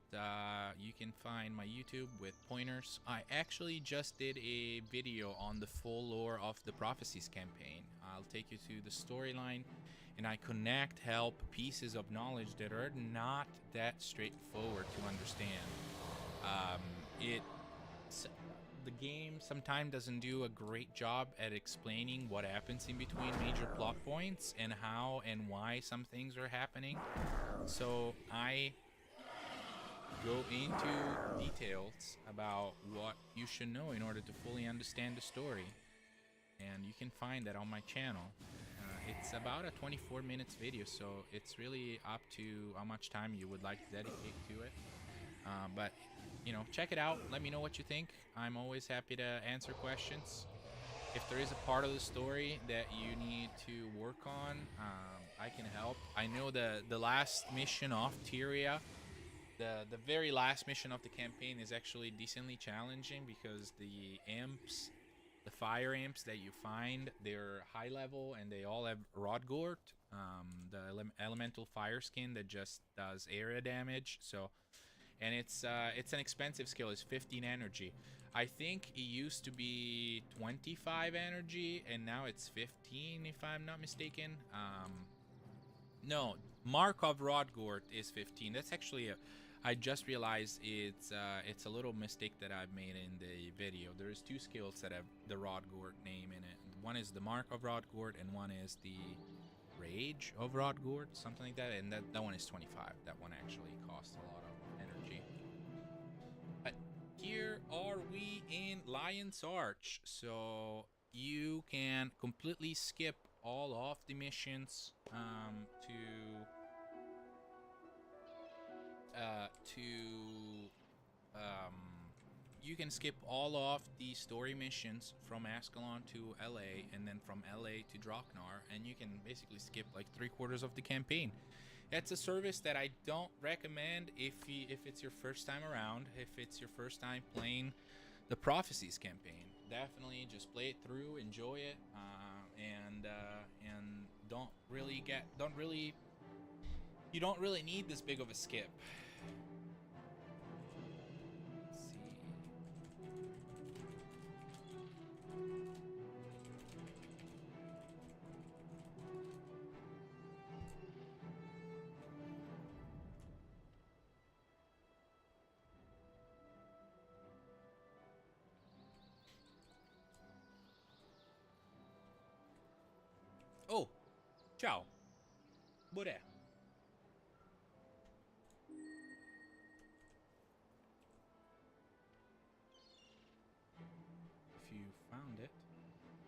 you can find my YouTube with pointers. I actually just did a video on the full lore of the Prophecies campaign. I'll take you to the storyline, and I help pieces of knowledge that are not that straightforward to understand. The game sometimes doesn't do a great job at explaining what happens in between major plot points and how and why some things are happening. So I go into details about what you should know in order to fully understand the story. And you can find that on my channel. It's about a 24 minutes video, so it's really up to how much time you would like to dedicate to it. But you know, check it out. Let me know what you think. I'm always happy to answer questions. If there is a part of the story that you need to work on, I can help. I know the last mission of Tyria, the very last mission of the campaign is actually decently challenging because the imps, the fire imps that you find, they're high level and they all have Rodgort, the elemental fire skin that just does area damage. So and it's an expensive skill. It's 15 energy. I think it used to be 25 energy, and now it's 15, if I'm not mistaken. No, Markov Rodgort is 15. That's actually I just realized it's a little mistake that I've made in the video. There's two skills that have the Rodgort name in it. One is the Markov Rodgort, and one is the Rage of Rodgort, something like that. And that one is 25. That one actually costs a lot of energy. But here are we in Lion's Arch, so you can completely skip all of the missions you can skip all of the story missions from Ascalon to LA, and then from LA to Draknar, and you can basically skip like 3/4 of the campaign. It's a service that I don't recommend if it's your first time around, if it's your first time playing the Prophecies campaign. Definitely just play it through, enjoy it, and you don't really need this big of a skip. Let's see. Oh, ciao. Borè. If you found it,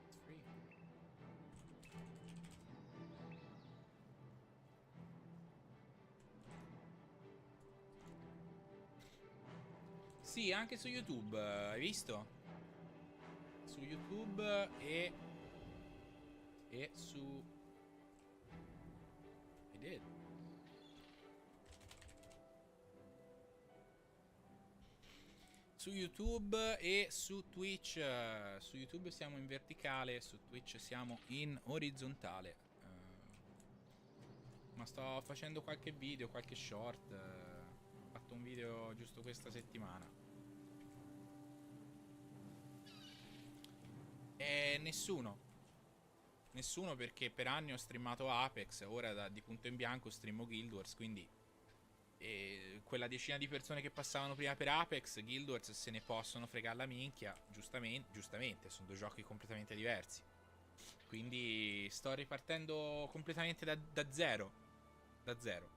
it's free. Sì, anche su YouTube, hai visto? Su YouTube e su... I did. Su YouTube e su Twitch. Su YouTube siamo in verticale, su Twitch siamo in orizzontale. Ma sto facendo qualche video, qualche short. Ho fatto un video giusto questa settimana. E nessuno perché per anni ho streamato Apex, ora di punto in bianco streamo Guild Wars, quindi quella decina di persone che passavano prima per Apex, Guild Wars se ne possono fregare la minchia, giustamente, sono due giochi completamente diversi. Quindi sto ripartendo completamente da zero. Da zero.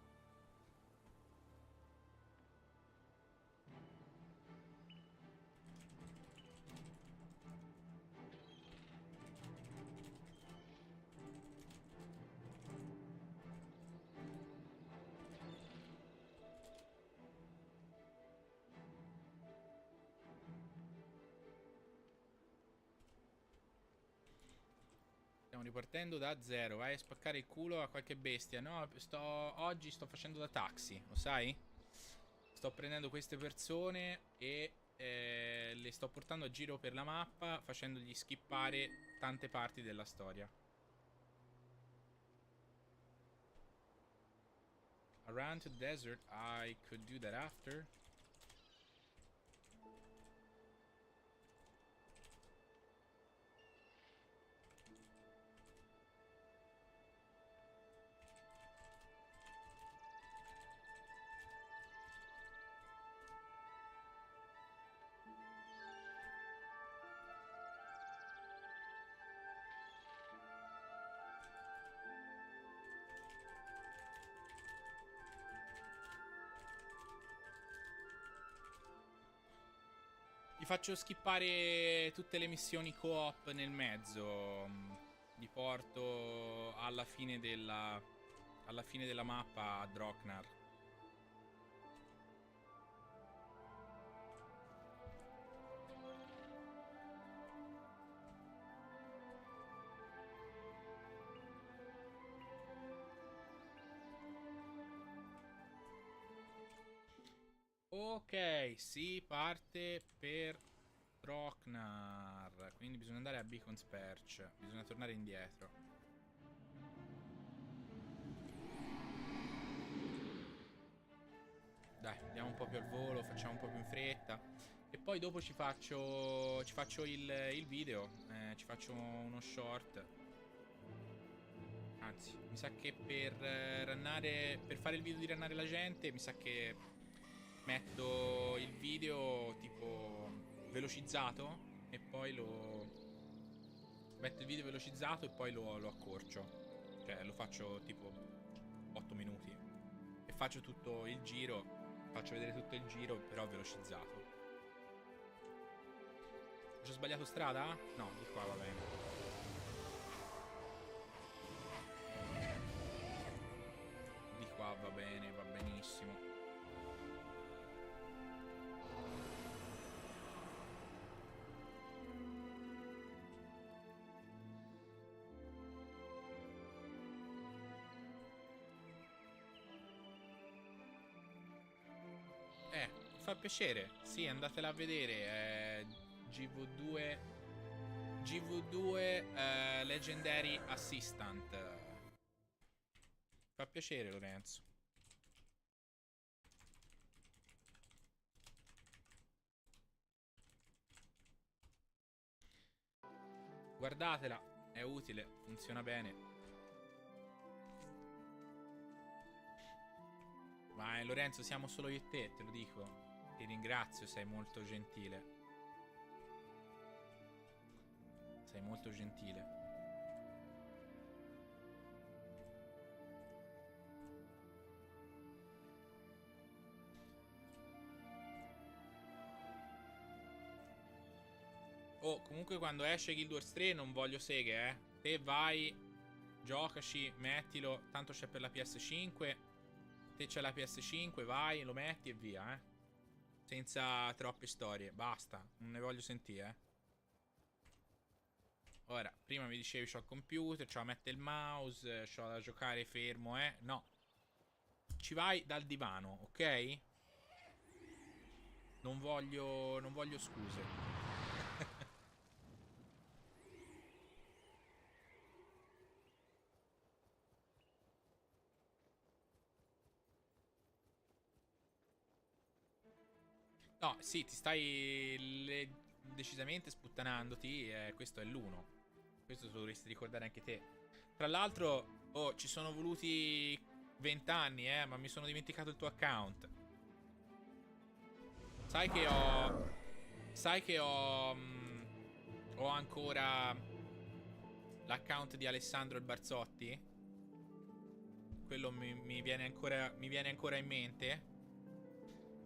Stiamo ripartendo da zero. Vai a spaccare il culo a qualche bestia. No, oggi sto facendo da taxi, lo sai? Sto prendendo queste persone e le sto portando a giro per la mappa, facendogli skippare tante parti della storia. Around to the desert, I could do that after. Gli faccio skippare tutte le missioni co-op nel mezzo. Li porto alla fine della mappa a Draknar. Ok, si parte per Draknar. Quindi bisogna andare a Beacon's Perch. Bisogna tornare indietro. Dai, andiamo un po' più al volo, facciamo un po' più in fretta. E poi dopo ci faccio il video. Ci faccio uno short. Anzi, mi sa che per fare il video di runnare la gente, mi sa che metto il video tipo velocizzato e poi lo... Metto il video velocizzato e poi lo accorcio. Cioè lo faccio tipo 8 minuti. E faccio tutto il giro. Faccio vedere tutto il giro, però velocizzato. Ho sbagliato strada? No, di qua va bene. Di qua va bene, va benissimo. Fa piacere. Sì, andatela a vedere. GV2 Legendary Assistant. Fa piacere, Lorenzo. Guardatela, è utile, funziona bene. Ma Lorenzo, siamo solo io e te lo dico. Ti ringrazio, sei molto gentile. Sei molto gentile. Oh, comunque quando esce Guild Wars 3 non voglio seghe, eh. Te vai, giocaci, mettilo. Tanto c'è per la PS5. Te c'è la PS5, vai, lo metti e via, eh. Senza troppe storie, basta, non ne voglio sentire, eh. Ora, prima mi dicevi c'ho il computer, c'ho da mettere il mouse, c'ho da giocare fermo, eh. No. Ci vai dal divano, ok? Non voglio scuse. No, sì, ti stai decisamente sputtanandoti. Questo è l'uno. Questo lo dovresti ricordare anche te. Tra l'altro, oh, ci sono voluti 20 anni, ma mi sono dimenticato il tuo account. Sai che ho... Sai che ho... ho ancora l'account di Alessandro il Barzotti? Quello mi viene ancora in mente?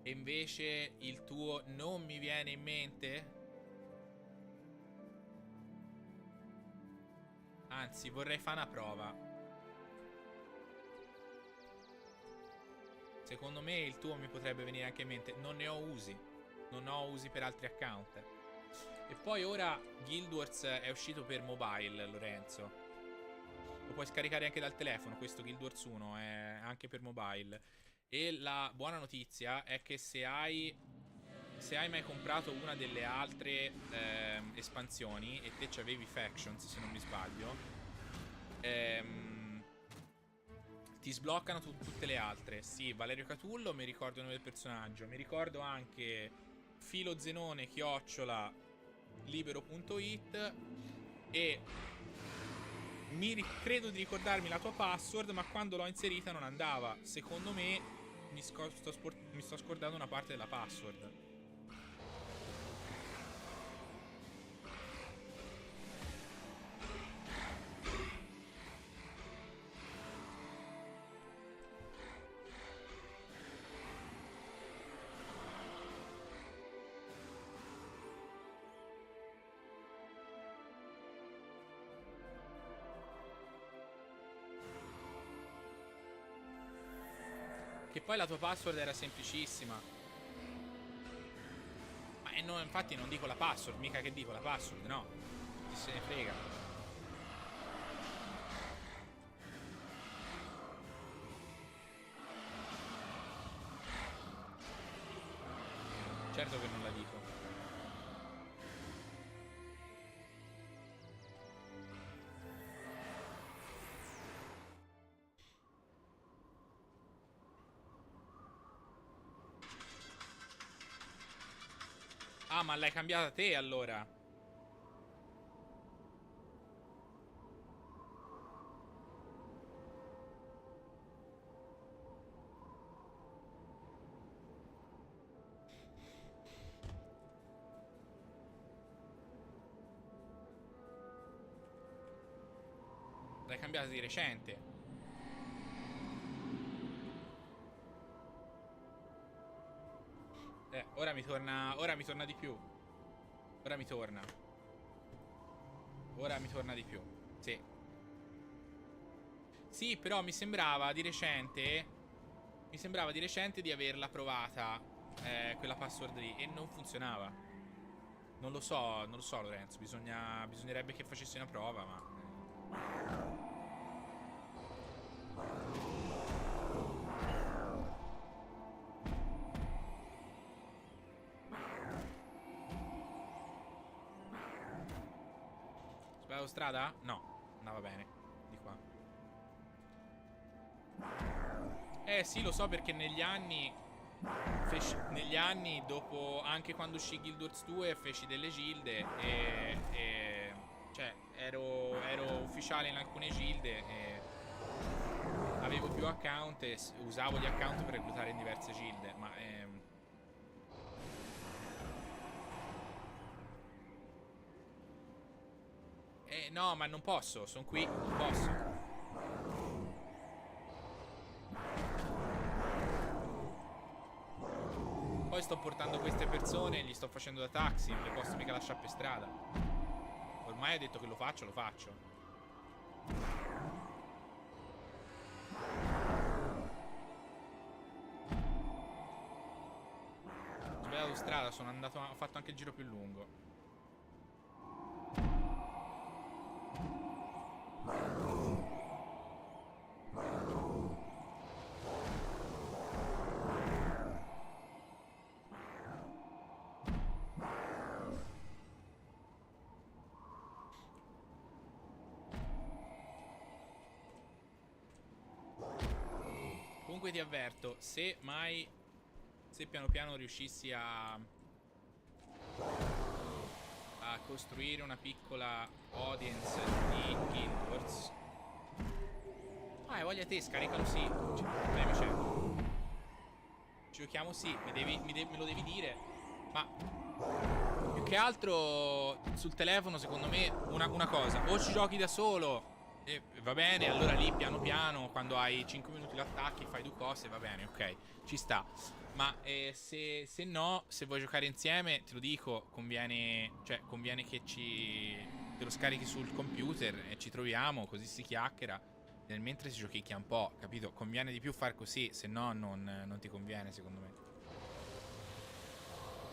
E invece il tuo non mi viene in mente? Anzi, vorrei fare una prova. Secondo me il tuo mi potrebbe venire anche in mente. Non ne ho usi. Non ho usi per altri account. E poi ora Guild Wars è uscito per mobile, Lorenzo. Lo puoi scaricare anche dal telefono. Questo Guild Wars 1 è anche per mobile. E la buona notizia è che se hai mai comprato una delle altre espansioni e te c'avevi Factions, se non mi sbaglio, ti sbloccano tutte le altre. Sì, Valerio Catullo, mi ricordo il nome del personaggio. Mi ricordo anche filozenone libero.it. E credo di ricordarmi la tua password, ma quando l'ho inserita non andava. Secondo me mi sto scordando una parte della password. Che poi la tua password era semplicissima. Ma no, infatti non dico la password, mica che dico la password, no. Chi se ne frega. Certo che non la dico. Ah, ma l'hai cambiata te allora? L'hai cambiata di recente. Ora mi torna. Ora mi torna di più. Ora mi torna. Ora mi torna di più. Sì. Sì, però mi sembrava di recente. Mi sembrava di recente di averla provata. Quella password lì. E non funzionava. Non lo so, Lorenzo. Bisognerebbe che facessi una prova, ma. Strada? No, andava bene. Di qua. Sì, lo so perché negli anni dopo, anche quando uscì Guild Wars 2, feci delle gilde cioè, ero ufficiale in alcune gilde e avevo più account e usavo gli account per reclutare in diverse gilde, ma no, ma non posso, sono qui, non posso. Poi sto portando queste persone, gli sto facendo da taxi, non le posso mica lasciare per strada. Ormai ho detto che lo faccio, lo faccio. Ho sbagliato strada, sono andato, ho fatto anche il giro più lungo. Comunque ti avverto, se piano piano riuscissi a costruire una piccola audience di Guild Wars. Voglia te, scaricalo sì. Ci giochiamo sì, me lo devi dire. Ma più che altro sul telefono, secondo me, una cosa. O ci giochi da solo e va bene, allora lì piano piano, quando hai 5 minuti l'attacchi, fai due cose, va bene, ok, ci sta. Ma se no, se vuoi giocare insieme, te lo dico, conviene che te lo scarichi sul computer e ci troviamo, così si chiacchiera. Nel mentre si giochicchia un po', capito? Conviene di più far così, se no non ti conviene, secondo me.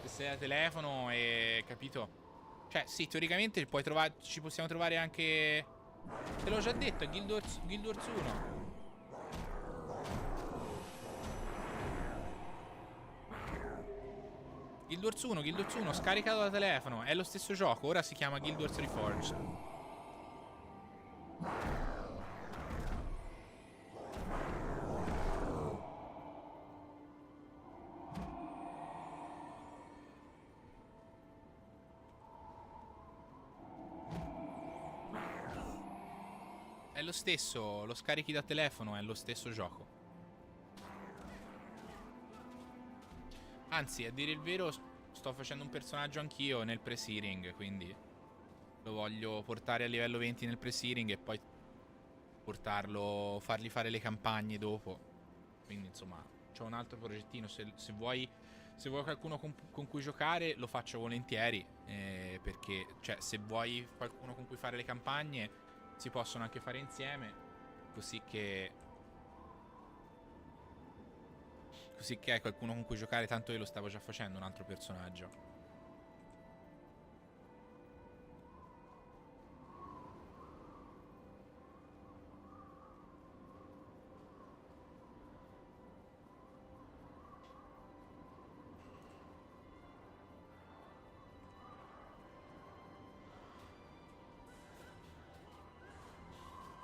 Se sei a telefono e capito? Cioè, sì, teoricamente ci possiamo trovare anche. Te l'ho già detto, è Guild Wars 1. Guild Wars 1, scaricato da telefono. È lo stesso gioco, ora si chiama Guild Wars Reforged. È lo stesso, lo scarichi da telefono, è lo stesso gioco. Anzi, a dire il vero, sto facendo un personaggio anch'io nel pre-searing, quindi lo voglio portare a livello 20 nel pre-searing e poi fargli fare le campagne dopo. Quindi, insomma, c'ho un altro progettino. Se vuoi qualcuno con cui giocare, lo faccio volentieri. Perché, cioè, se vuoi qualcuno con cui fare le campagne, si possono anche fare insieme, così che hai qualcuno con cui giocare. Tanto io lo stavo già facendo, un altro personaggio.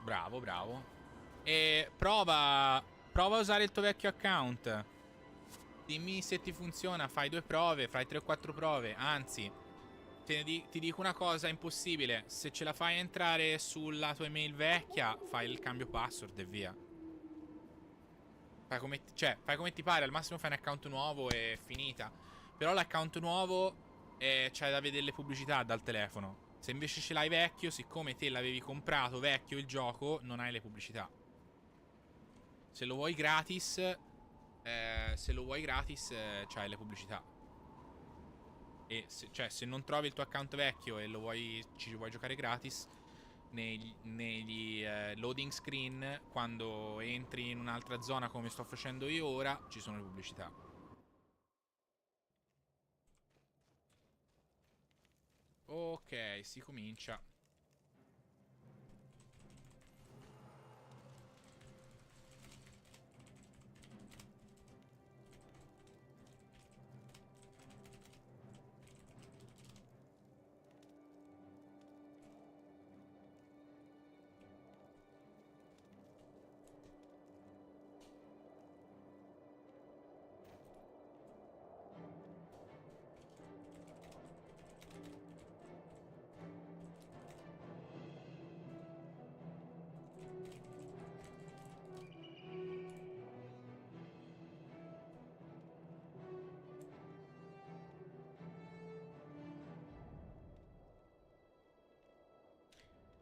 Bravo, bravo. E prova a usare il tuo vecchio account. Dimmi se ti funziona, fai 2 prove, fai 3 o 4 prove. Anzi, ti dico una cosa impossibile. Se ce la fai entrare sulla tua email vecchia, fai il cambio password e via. Fai come ti pare. Al massimo fai un account nuovo e finita. Però l'account nuovo c'hai da vedere le pubblicità dal telefono. Se invece ce l'hai vecchio, siccome te l'avevi comprato vecchio il gioco, non hai le pubblicità. Se lo vuoi gratis, c'hai le pubblicità. E se non trovi il tuo account vecchio e ci vuoi giocare gratis, negli loading screen, quando entri in un'altra zona come sto facendo io ora, ci sono le pubblicità. Ok, si comincia.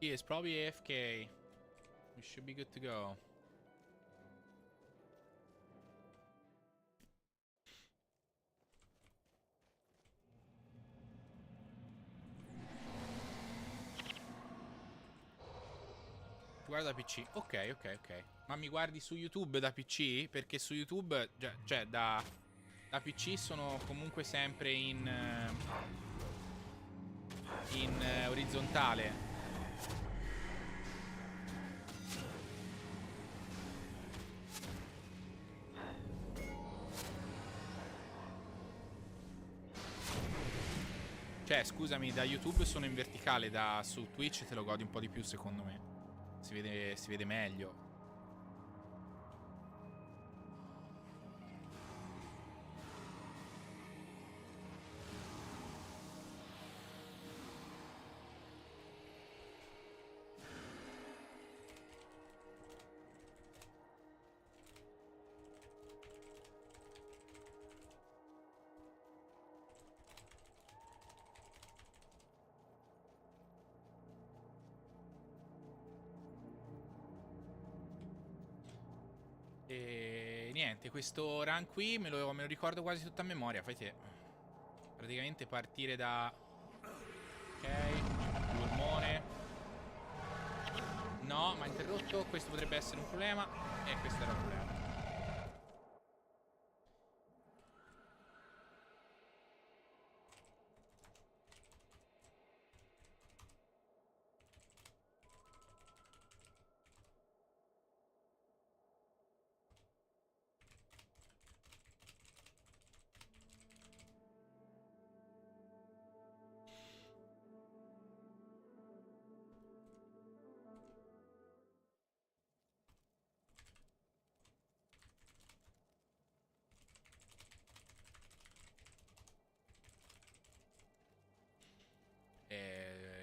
He is probably AFK. We should be good to go. Guarda da PC. Ok. Ma mi guardi su YouTube da PC? Perché su YouTube, cioè da PC sono comunque sempre in orizzontale. Cioè, scusami, da YouTube sono in verticale, su Twitch te lo godi un po' di più, secondo me. Si vede meglio. E niente, questo run qui me lo ricordo quasi tutta a memoria, fai te. Praticamente partire da... Ok, polmone. No, ma interrotto, questo potrebbe essere un problema. E questo era un problema.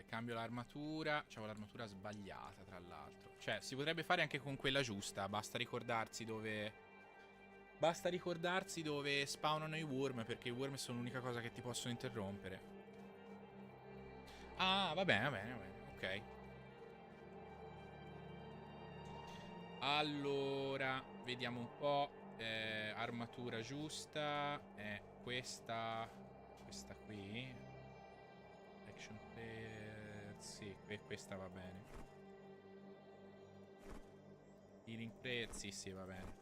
Cambio l'armatura. C'avevo l'armatura sbagliata, tra l'altro. Cioè, si potrebbe fare anche con quella giusta. Basta ricordarsi dove spawnano i worm, perché i worm sono l'unica cosa che ti possono interrompere. Ah, va bene. Ok. Allora, vediamo un po'. Armatura giusta. Questa qui. Action player. Sì, questa va bene. Healing player. Sì, va bene.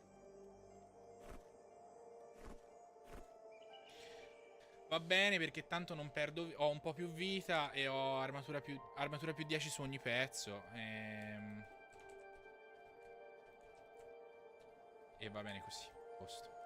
Va bene, perché tanto non perdo. Ho un po' più vita e ho armatura più 10 su ogni pezzo. E va bene così. Posto.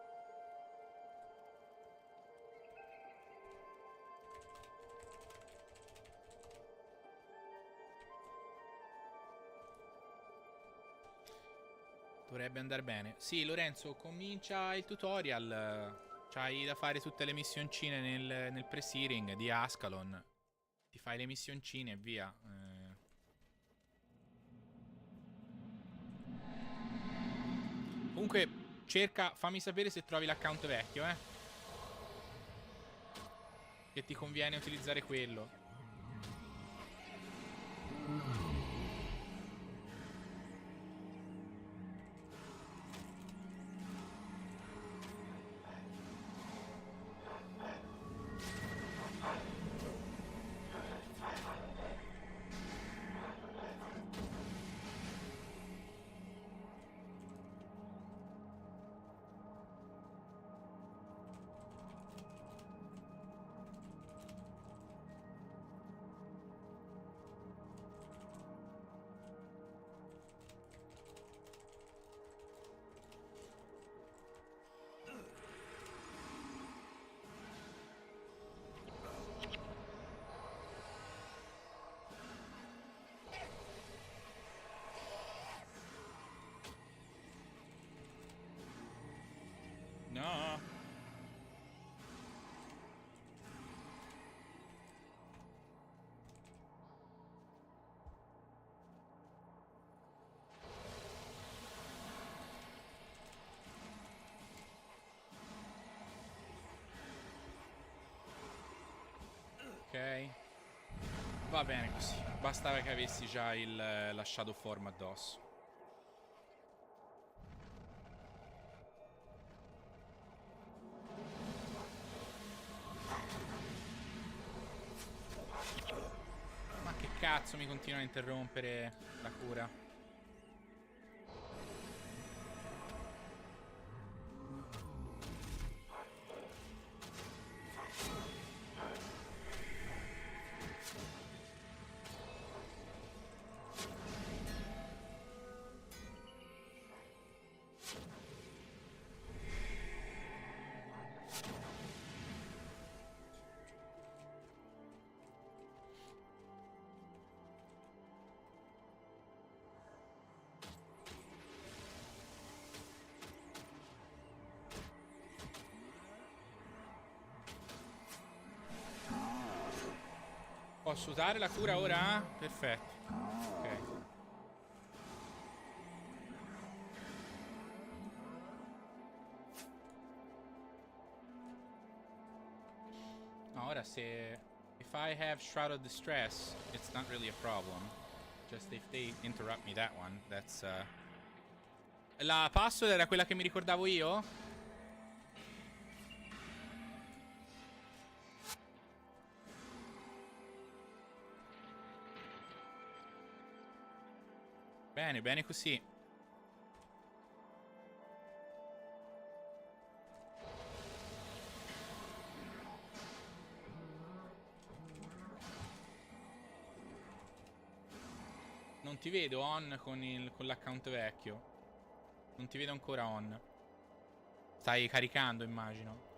Dovrebbe andare bene. Sì, Lorenzo, comincia il tutorial. C'hai da fare tutte le missioncine nel pre-searing di Ascalon. Ti fai le missioncine e via. Comunque, fammi sapere se trovi l'account vecchio, che ti conviene utilizzare quello. No. Ok. Va bene così. Bastava che avessi già la Shadow Form addosso. Ma che cazzo mi continua a interrompere la cura? Posso usare la cura ora? Perfetto. Ok. No, ora se... If I have Shroud of Distress, it's not really a problem. Just if they interrupt me that one, that's... La password era quella che mi ricordavo io? Bene, bene così. Non ti vedo on con l'account vecchio. Non ti vedo ancora on. Stai caricando, immagino.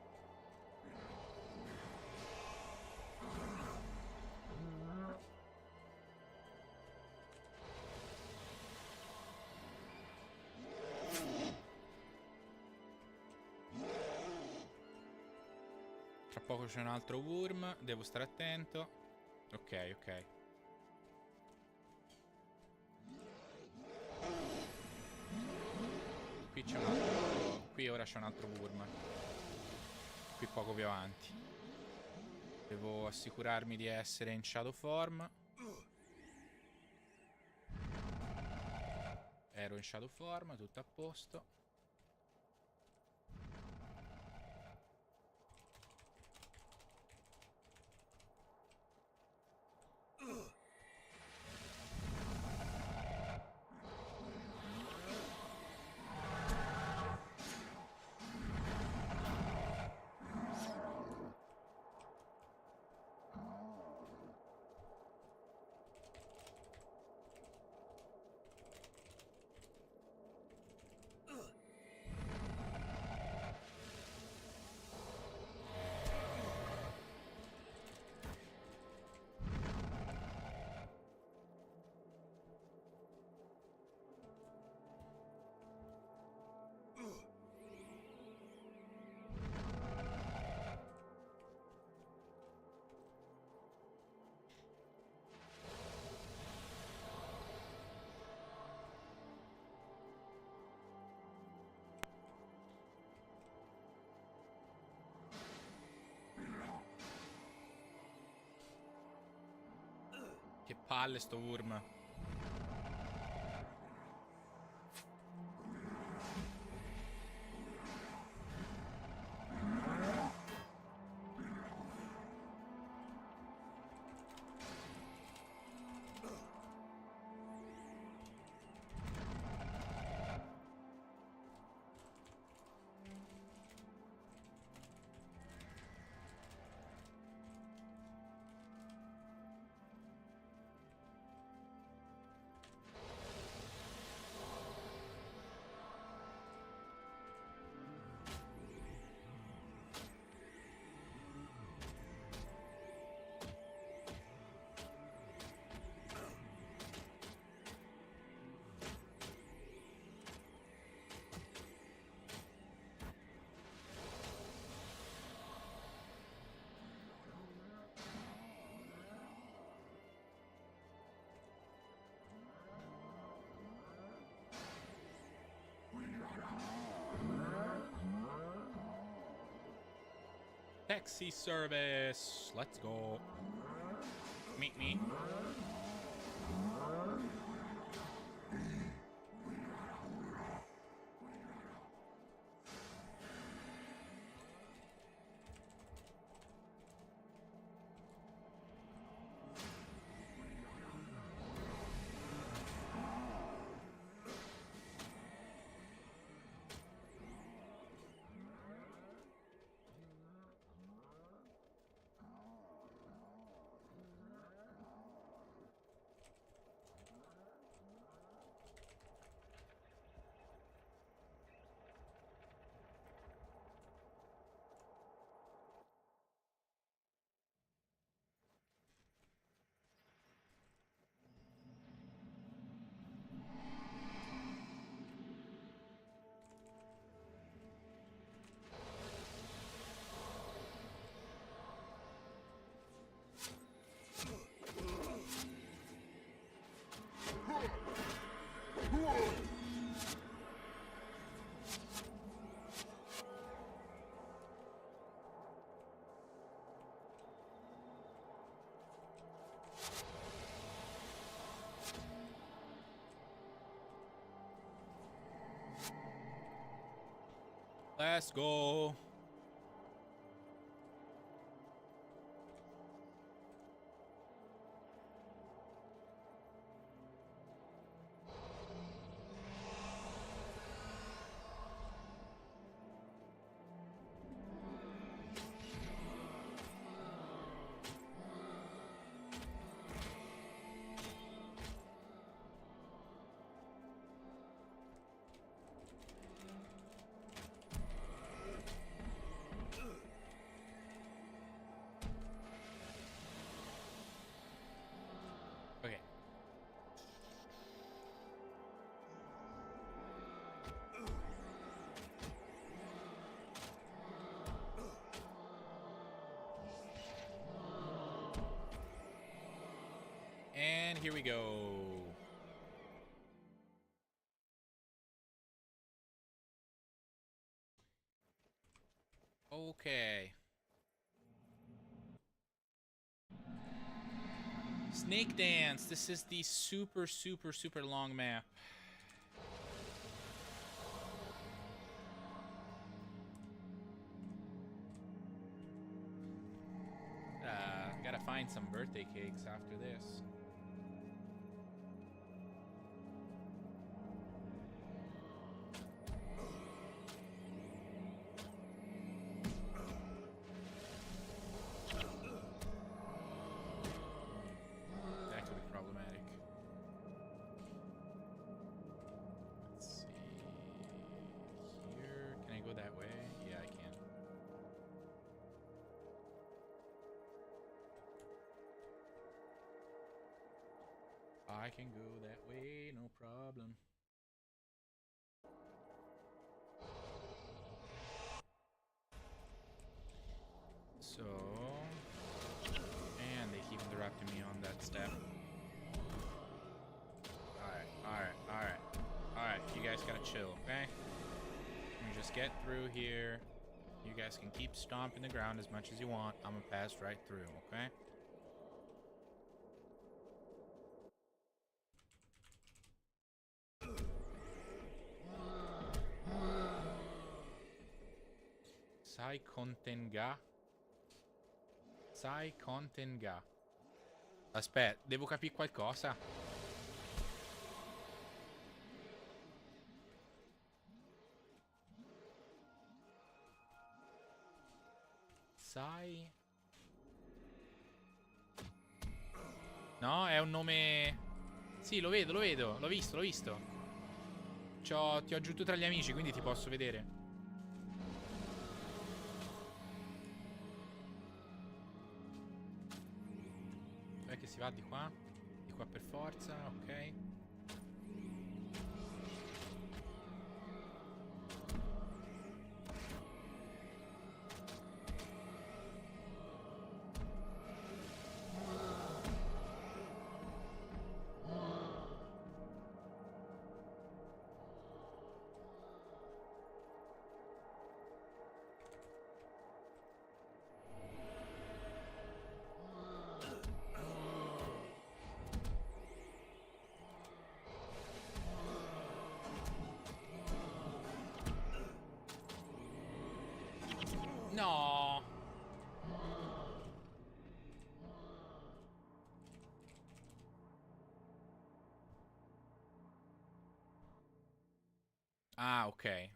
Tra poco c'è un altro worm. Devo stare attento. Ok, ok. Qui c'è un altro... Qui ora c'è un altro worm. Qui poco più avanti. Devo assicurarmi di essere in shadow form. Ero in shadow form, tutto a posto. Palle sto urma. Taxi service. Let's go. Meet me. Let's go. Okay. And here we go. Okay. Snake Dance. This is the super, super, super long map. Gotta find some birthday cakes after this. That could be problematic. Let's see. Here. Can I go that way? Yeah, I can. I can go that way, no problem. So, and they keep interrupting me on that step. Alright, you guys gotta chill, okay? Let me just get through here. You guys can keep stomping the ground as much as you want. I'm gonna pass right through, okay? Sai Contenga. Sai Contenga. Aspetta, devo capire qualcosa. Sai... No, è un nome... Sì, lo vedo, l'ho visto. Ti ho aggiunto tra gli amici, quindi ti posso vedere. Dov'è che si va? Di qua? Di qua per forza, ok. No! Ah, ok.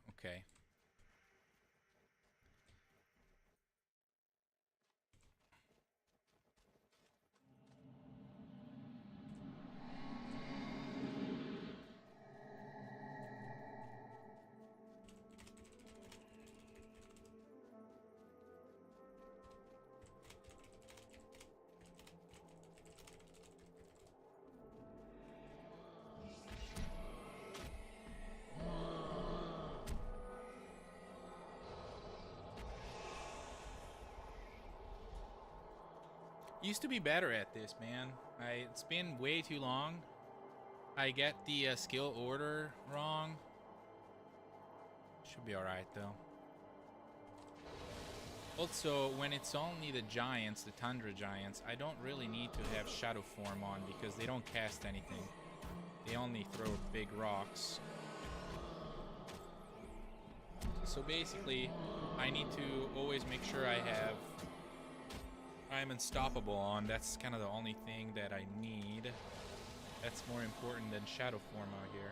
Used to be better at this, man. It's been way too long. I get the skill order wrong. Should be alright, though. Also, when it's only the giants, the Tundra giants, I don't really need to have Shadow Form on because they don't cast anything. They only throw big rocks. So basically, I need to always make sure I'm unstoppable on. That's kind of the only thing that I need. That's more important than Shadow Form out here.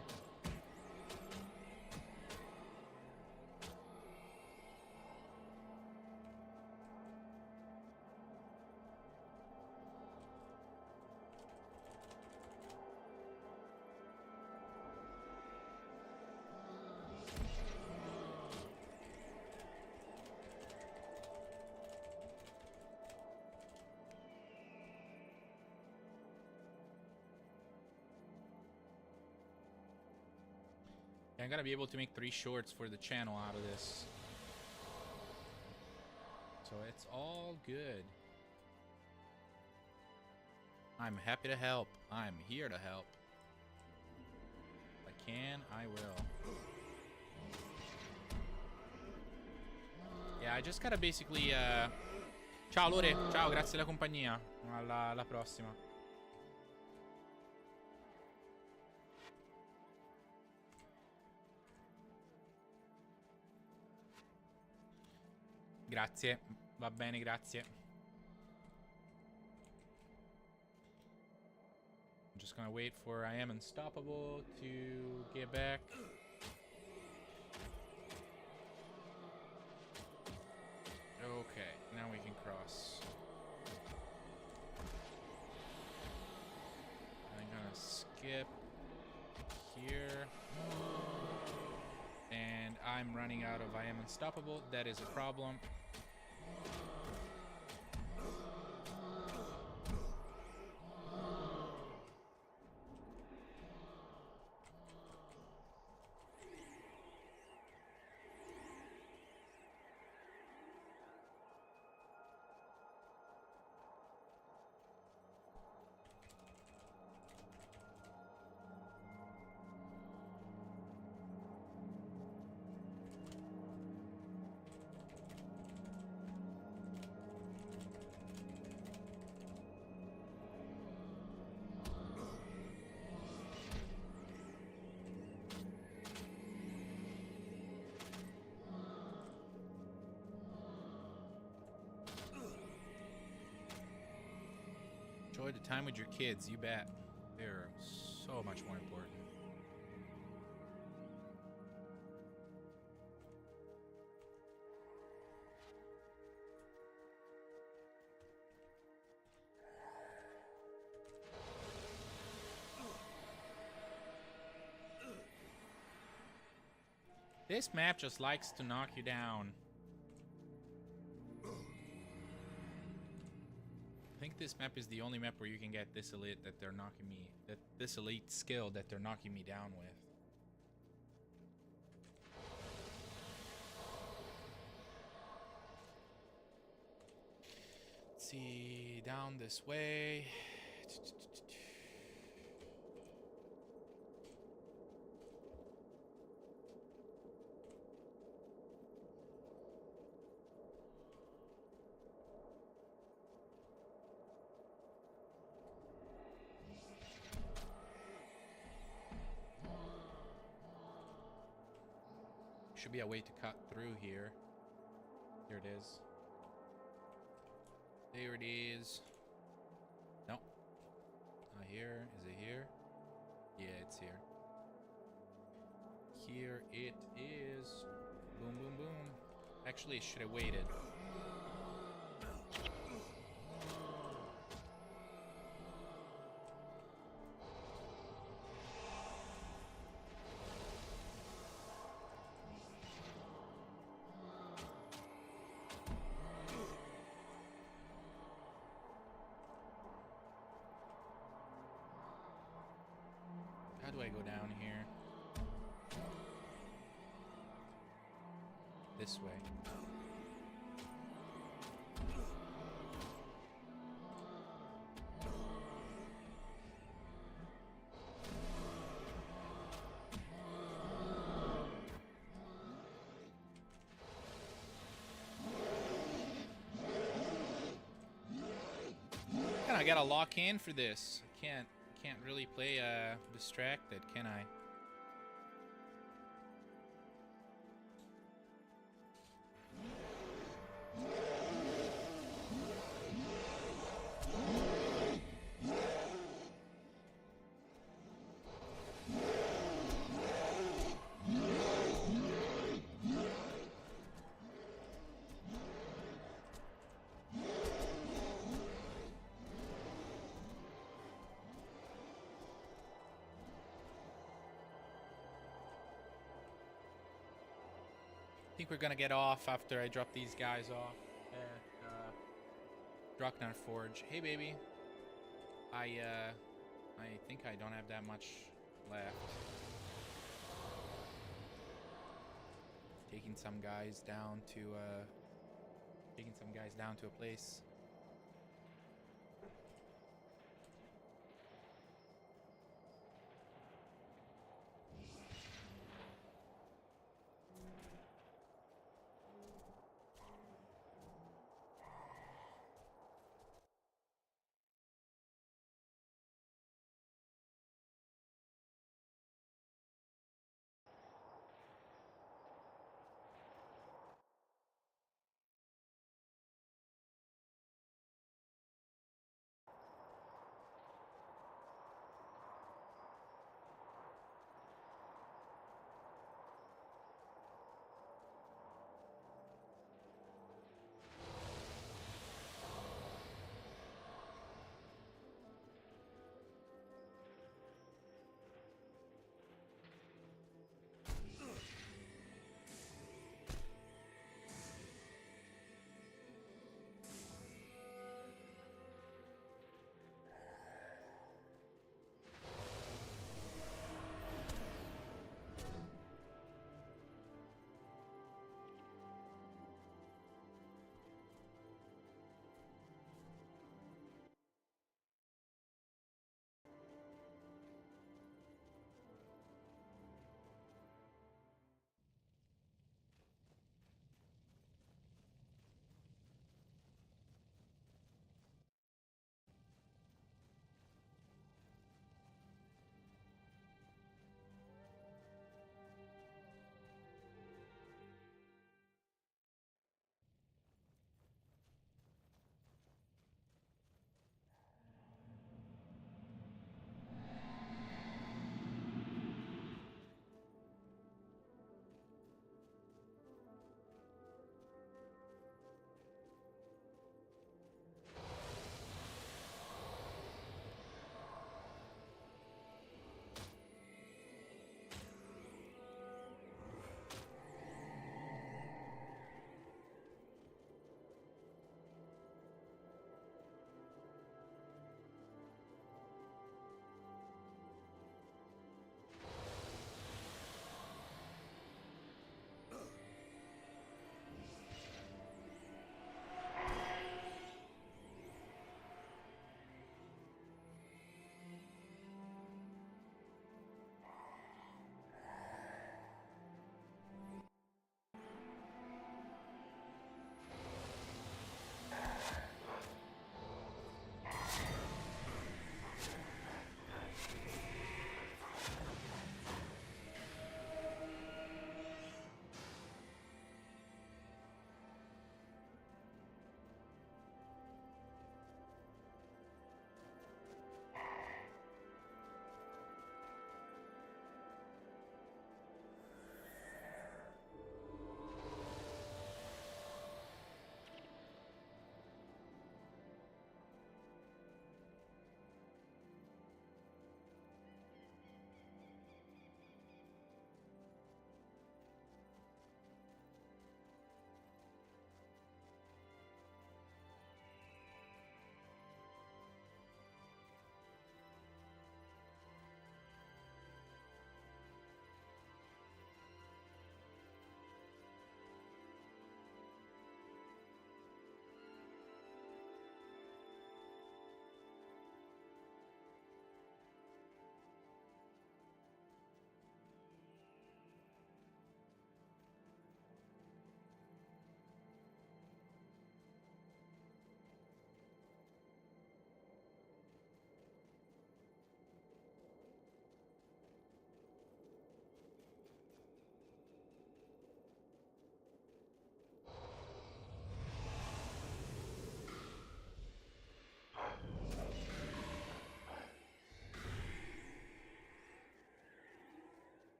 I'm gonna be able to make 3 shorts for the channel out of this. So it's all good. I'm happy to help. I'm here to help. If I can, I will. Yeah, I just gotta basically... Ciao Lore, ciao, grazie della compagnia. Alla prossima. Grazie, va bene, grazie. I'm just gonna wait for I Am Unstoppable to get back. Okay, now we can cross. I'm gonna skip here. And I'm running out of I Am Unstoppable. That is a problem. Enjoy the time with your kids, you bet. They're so much more important. This map just likes to knock you down. I think this map is the only map where you can get this elite that they're knocking me, this elite skill that they're knocking me down with. Let's see, down this way. Should be a way to cut through here. Here it is. There it is. No. Not here. Is it here? Yeah, it's here. Here it is. Boom, boom, boom. Actually, I should have waited. How do I go down here? This way. I gotta lock in for this. I can't really play distracted, can I? I think we're gonna get off after I drop these guys off at Draknar Forge. Hey, baby. I think I don't have that much left. Taking some guys down to a place.